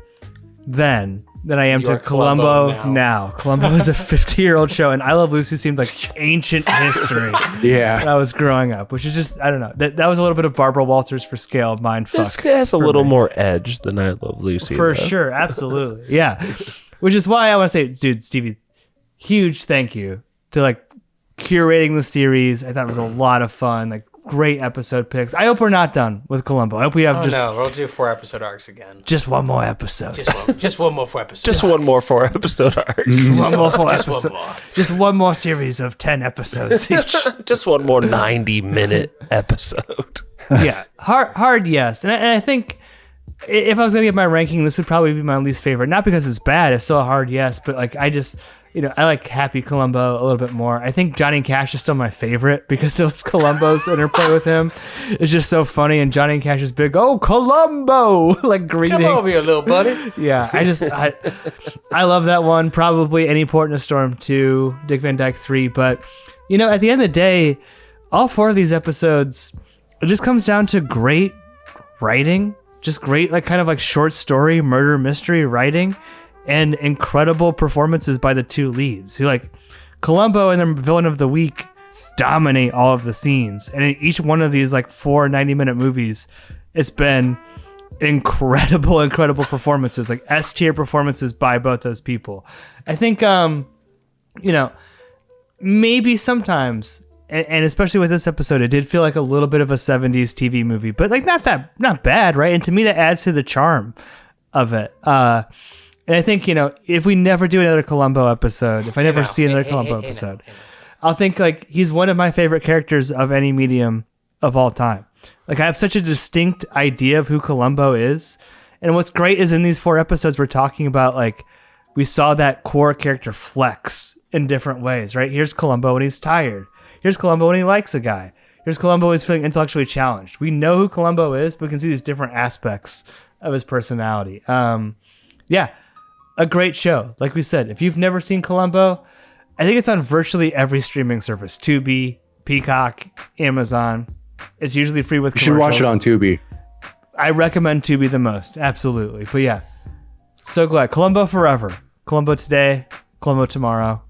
than than I am You are to Columbo Columbo now. Columbo is a 50-year-old show, and I Love Lucy seemed like ancient history Yeah. when I was growing up, which is just, I don't know. That was a little bit of Barbara Walters for scale mind fuck. This has a little more edge than I Love Lucy. For though. sure, absolutely. Yeah. Which is why I want to say, dude, Stevie, huge thank you to like curating the series. I thought it was a lot of fun. Like, great episode picks. I hope we're not done with Columbo. I hope we have We'll do 4 episode arcs again. just one more episode. Just one more 4 episodes. Just one more 4 episode arc. One more four Just one episode- more. Just one more series of 10 episodes each. Just one more 90-minute episode. Yeah, hard yes. And I think if I was gonna get my ranking, this would probably be my least favorite. Not because it's bad; it's still a hard yes. But like, I just, I like Happy Columbo a little bit more. I think Johnny Cash is still my favorite because it was Columbo's interplay with him. It's just so funny, and Johnny Cash's big "Oh Columbo" like greeting. Come over here, little buddy. Yeah, I love that one. Probably Any Port in a Storm 2, Dick Van Dyke 3. But at the end of the day, all 4 of these episodes, it just comes down to great writing, just great like kind of like short story murder mystery writing, and incredible performances by the 2 leads, who like Columbo and the Villain of the Week dominate all of the scenes. And in each one of these like 4 90-minute movies, it's been incredible performances, like S-tier performances by both those people. I think maybe sometimes, and especially with this episode, it did feel like a little bit of a 70s TV movie, but like not bad, right? And to me, that adds to the charm of it. And I think, if we never do another Columbo episode, if I never see another Columbo episode, I'll think like he's one of my favorite characters of any medium of all time. Like, I have such a distinct idea of who Columbo is. And what's great is in these 4 episodes, we're talking about like, we saw that core character flex in different ways, right? Here's Columbo when he's tired. Here's Columbo when he likes a guy. Here's Columbo when he's feeling intellectually challenged. We know who Columbo is, but we can see these different aspects of his personality. Yeah, a great show. Like we said, if you've never seen Columbo, I think it's on virtually every streaming service. Tubi, Peacock, Amazon. It's usually free with You should watch it on Tubi. I recommend Tubi the most. Absolutely. But yeah, so glad. Columbo forever. Columbo today. Columbo tomorrow.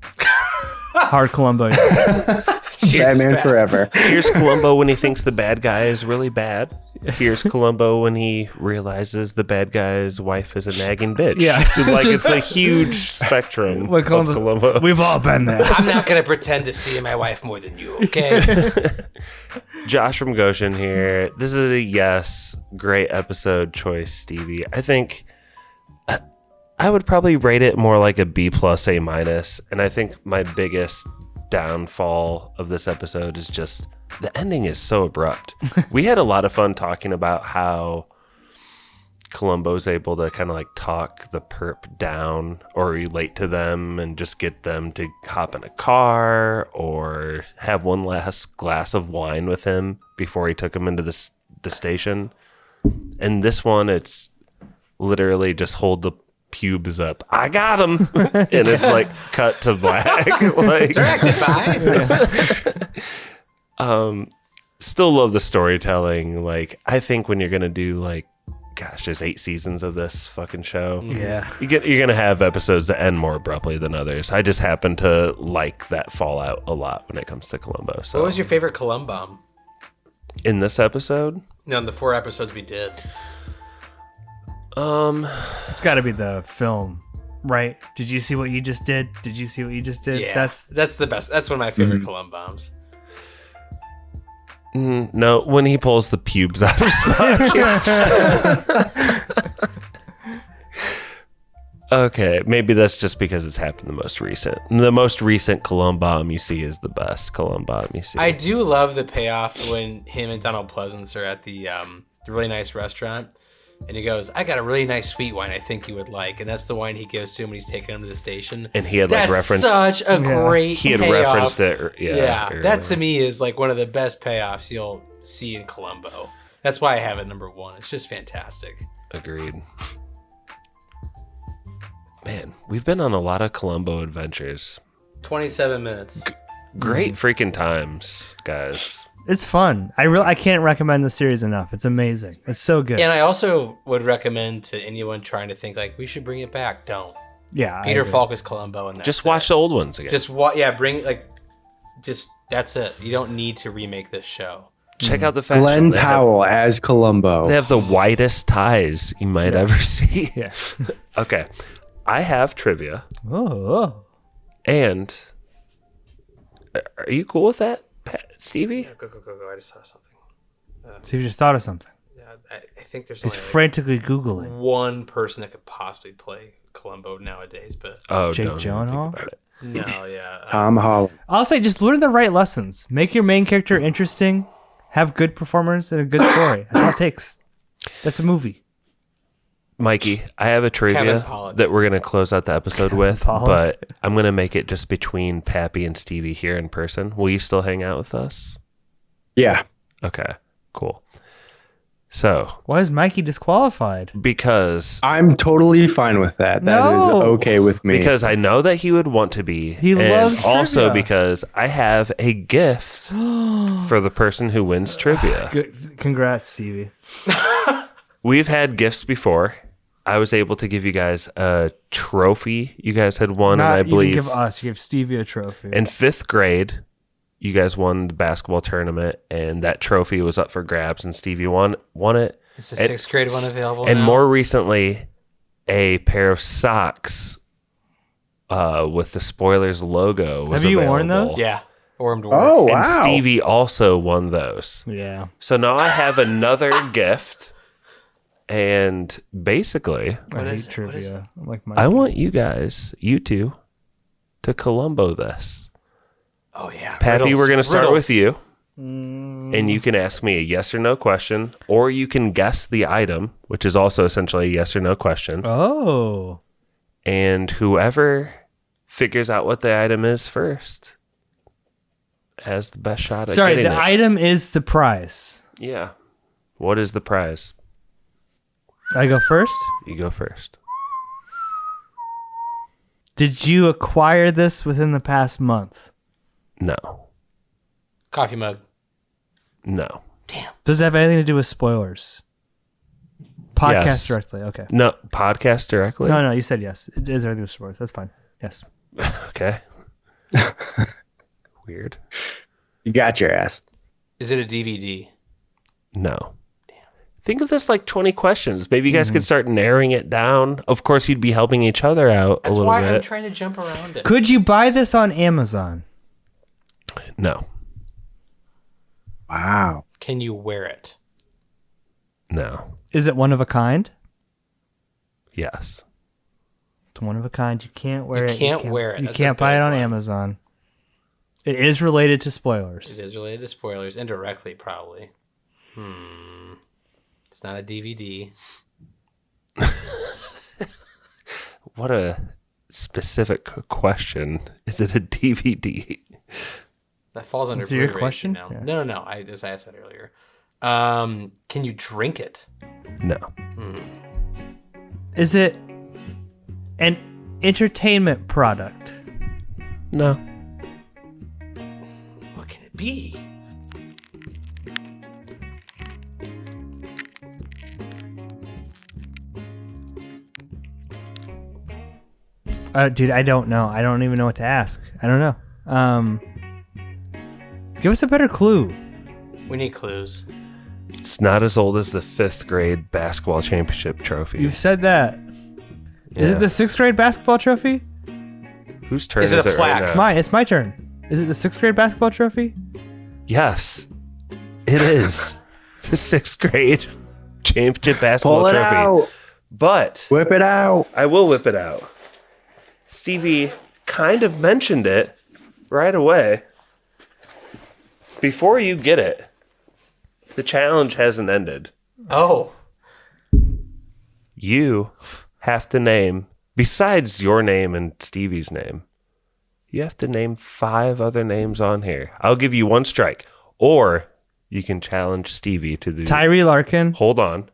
Hard Columbo. Yes. Batman forever. Here's Columbo when he thinks the bad guy is really bad. Here's Columbo when he realizes the bad guy's wife is a nagging bitch. Yeah. Like, it's a huge spectrum Like of Columbo. We've all been there. I'm not going to pretend to see my wife more than you, okay? Josh from Goshen here. This is a yes. Great episode choice, Stevie. I think I would probably rate it more like a B+, A-. And I think my biggest downfall of this episode is just the ending is so abrupt. We had a lot of fun talking about how Columbo's able to kind of like talk the perp down or relate to them and just get them to hop in a car or have one last glass of wine with him before he took him into the station. And this one, it's literally just hold the pubes up. I got him. And it's like cut to black. Like, Directed by. Still love the storytelling. Like, I think when you're gonna do like, gosh, there's 8 seasons of this fucking show. Yeah. You're gonna have episodes that end more abruptly than others. I just happen to like that fallout a lot when it comes to Columbo. So What was your favorite Columbo? in this episode? No, in the 4 episodes we did. It's got to be the film, right? Did you see what he just did? Did you see what he just did? Yeah, that's the best. That's one of my favorite Columbums. No, when he pulls the pubes out of Spock. Okay, maybe that's just because it's happened the most recent. The most recent Columbum you see is the best Columbum you see. I do love the payoff when him and Donald Pleasance are at the really nice restaurant. And he goes, I got a really nice sweet wine I think you would like. And that's the wine he gives to him when he's taking him to the station. And he had that's referenced... such a great He had payoff. referenced it. Yeah, earlier. that to me is like one of the best payoffs you'll see in Columbo. That's why I have it number 1. It's just fantastic. Agreed. Man, we've been on a lot of Columbo adventures. 27 minutes. Great freaking times, guys. It's fun. I can't recommend the series enough. It's amazing. It's so good. And I also would recommend to anyone trying to think like we should bring it back. Don't. Yeah, I Peter agree. Falk is Columbo, and that's Just watch the old ones again. That's it. You don't need to remake this show. check out the fashion. Glenn They Powell as Columbo. They have the whitest ties you might ever see. Yeah. Okay. I have trivia. Oh. And are you cool with that, Stevie? Go. I just saw something. So you just thought of something. Yeah, I think there's He's only frantically Googling. one person that could possibly play Columbo nowadays, but Oh, Jake don't even think Gyllenhaal? about it. no, yeah. Tom Holland. I'll say just learn the right lessons. Make your main character interesting. Have good performers and a good story. That's all it takes. That's a movie. Mikey, I have a Kevin trivia Pollak. that we're going to close out the episode with, Pollak. but I'm going to make it just between Pappy and Stevie here in person. Will you still hang out with us? Yeah. Okay, cool. So, Why is Mikey disqualified? because I'm totally fine with that. That is No. okay with me. because I know that he would want to be. He and loves also trivia. because I have a gift for the person who wins trivia. Good. Congrats, Stevie. We've had gifts before. I was able to give you guys a trophy. You guys had won, Not and I even believe give us. You give Stevie a trophy. in 5th grade, you guys won the basketball tournament, and that trophy was up for grabs, and Stevie won it. Is the 6th grade one available And now? more recently, a pair of socks with the Spoilers logo was Have you worn available. those? Yeah. Orm to work. Oh, wow. And Stevie also won those. yeah. So now I have another gift, and basically, I hate is it? What is trivia. I'm like Mikey. I want you two, to Columbo this. Oh, yeah. Pappy, Riddles. we're going to start Riddles. with you. And you can ask me a yes or no question, or you can guess the item, which is also essentially a yes or no question. Oh. And whoever figures out what the item is first has the best shot at Sorry, getting the it. item is the prize. Yeah. What is the prize? I go first? You go first. Did you acquire this within the past month? No. Coffee mug. No. Does it have anything to do with spoilers? Podcast Yes. directly. Okay. No. Podcast directly? No, you said yes. It is everything with spoilers. That's fine. Yes. Okay. Weird. You got your ass. Is it a DVD? No. Think of this like 20 questions. Maybe you guys could start narrowing it down. Of course, you'd be helping each other out a That's little why bit. I'm trying to jump around it. Could you buy this on Amazon? No. Wow. Can you wear it? No. Is it one of a kind? Yes. It's one of a kind. You can't wear You it. can't wear it. You That's a can't buy big it on one. Amazon. It is related to spoilers. It is related to spoilers, indirectly, probably. It's not a DVD. What a specific question. Is it a DVD? That falls under Is it your Blu-ray question? now. Yeah. No. As I said earlier. Can you drink it? No. Is it an entertainment product? No. What can it be? Dude, I don't know. I don't even know what to ask. I don't know. Give us a better clue. We need clues. It's not as old as the 5th grade basketball championship trophy. You've said that. Is Yeah. it the 6th grade basketball trophy? Whose turn Is is it it, a plaque? right now? Mine. It's my turn. Is it the 6th grade basketball trophy? Yes. It is. The 6th grade championship basketball Pull it trophy. out. But Whip it out. I will whip it out. Stevie kind of mentioned it right away. Before you get it, the challenge hasn't ended. Oh. You have to name, besides your name and Stevie's name, you have to name 5 other names on here. I'll give you 1 strike. Or you can challenge Stevie to the... Tyree Larkin. Hold on.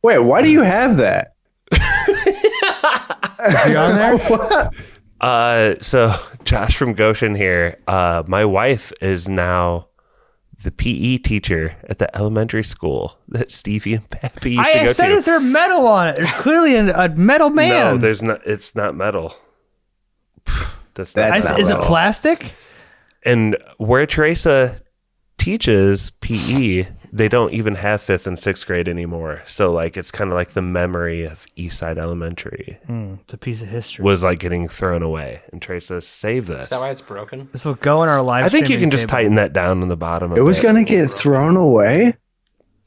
Wait, why do you have that? Is he on there? So Josh from Goshen here. My wife is now the PE teacher at the elementary school that Stevie and Pappy used to go I said, to. is there metal on it? There's clearly a metal man. No, there's not. It's not metal. That's not That's metal. not Is it metal. plastic? And where Teresa teaches PE, they don't even have 5th and 6th grade anymore. So like it's kind of like the memory of Eastside Elementary It's a piece of history. was like getting thrown away. And Teresa, save this. Is that why it's broken? This will go in our live. I think you streaming can just table. tighten that down on the bottom. Of It was that. going to get thrown away.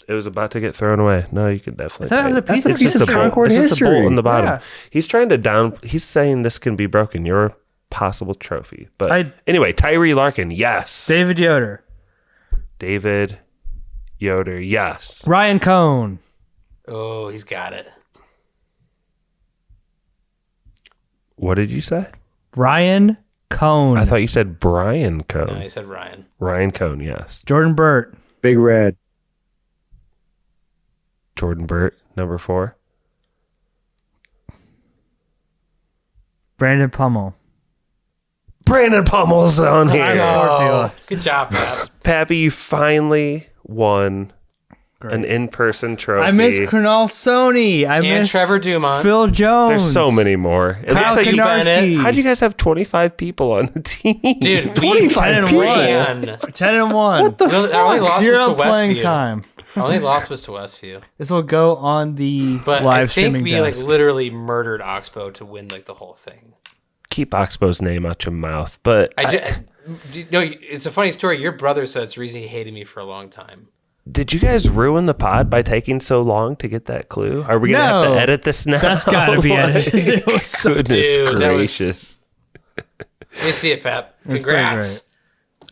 It was about to get thrown away. No, you can definitely. I thought it was a tighten- piece That's a of piece of It's just a bolt. Concord It's just a bolt history. in the bottom. Yeah. He's trying to He's saying this can be broken. Your possible trophy. But anyway, Tyree Larkin, yes. David Yoder. David Yoder, yes. Ryan Cohn. Oh, he's got it. What did you say? Ryan Cohn. I thought you said Brian No, Cohn. he said Ryan. Ryan Cohn, yes. Jordan Burt. Big Red. Jordan Burt, number 4. Brandon Pummel. Brandon Pummel's on Let's here. go. Good job, Pat. Pappy, you finally won an in-person trophy. I miss Cronal Sony. I And miss Trevor Dumont. Phil Jones. There's so many more. It Kyle looks like Konarski. how do you guys have 25 people on the team? Dude, 25 people. ran. 10 and 1. What the Our only loss was Zero to playing Westview. time. Our only loss was to Westview. This will go on the But live I think streaming we like desk. literally murdered Oxbow to win like the whole thing. Keep Oxbow's name out your mouth. But No, it's a funny story. Your brother said it's the reason he hated me for a long time. did you guys ruin the pod by taking so long to get that clue? Are we going to have No. to edit this now? That's got to be edited. It was so Goodness Dude, that was- gracious. Let me see it, Pep. That's pretty Congrats. great.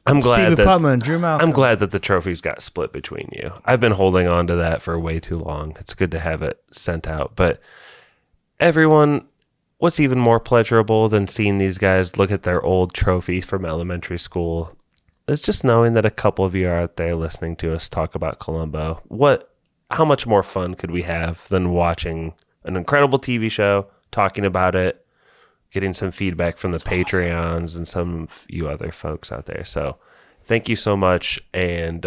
I'm glad Stevie that Putman, Drew Malcolm. I'm glad that the trophies got split between you. I've been holding on to that for way too long. It's good to have it sent out. But everyone, what's even more pleasurable than seeing these guys look at their old trophy from elementary school is just knowing that a couple of you are out there listening to us talk about Columbo. How much more fun could we have than watching an incredible TV show, talking about it, getting some feedback from the Patreons and some of you other folks out there. So thank you so much. And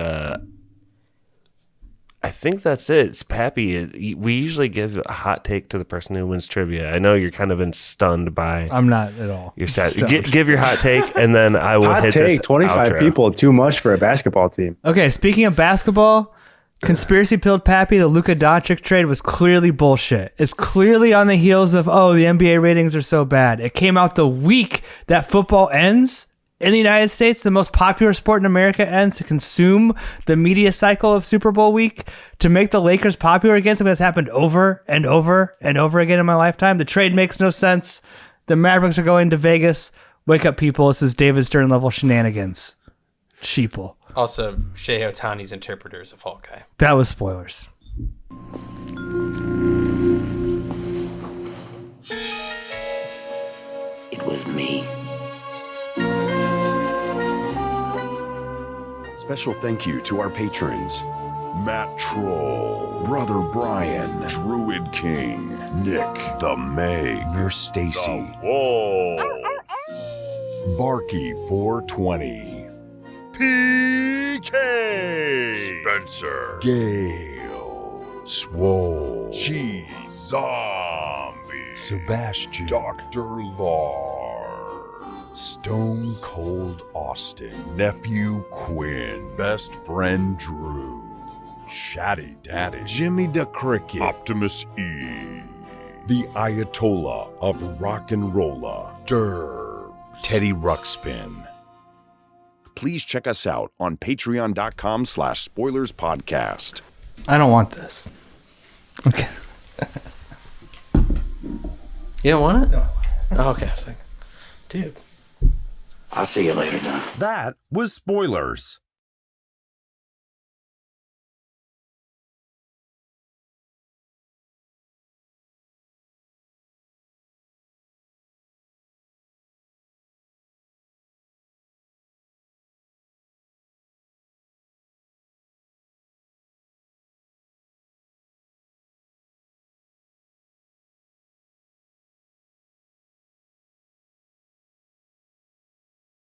I think that's it. It's Pappy. We usually give a hot take to the person who wins trivia. I know you're kind of been stunned by I'm not at all. your sad. Stunned. Give your hot take, and then I will Hot hit take, this 25 outro. people, too much for a basketball team. Okay, speaking of basketball, conspiracy pilled Pappy, the Luka Doncic trade was clearly bullshit. It's clearly on the heels of, the NBA ratings are so bad. It came out the week that football ends in the United States, the most popular sport in America ends to consume the media cycle of Super Bowl week to make the Lakers popular again. Something that's happened over and over and over again in my lifetime. The trade makes no sense. The Mavericks are going to Vegas. Wake up, people. This is David Stern level shenanigans. Sheeple. Also, Shea Otani's interpreter is a Falk guy. That was spoilers. It was me. Special thank you to our patrons: Matt Troll, Brother Brian, Druid King, Nick, The Meg, Nurse Stacy, Whoa, Barky 420, PK, Spencer, Gale, Swole, Cheese, Zombie, Sebastian, Dr. Lar, Stone Cold Austin, Nephew Quinn, Best Friend Drew, Shatty Daddy, Jimmy the Cricket, Optimus E, the Ayatollah of Rock and Rolla, Derb, Teddy Ruxpin. Please check us out on patreon.com/spoilerspodcast. I don't want this. Okay. You don't want it? No. Oh, okay. I was like, dude. I'll see you later, Don. That was Spoilers.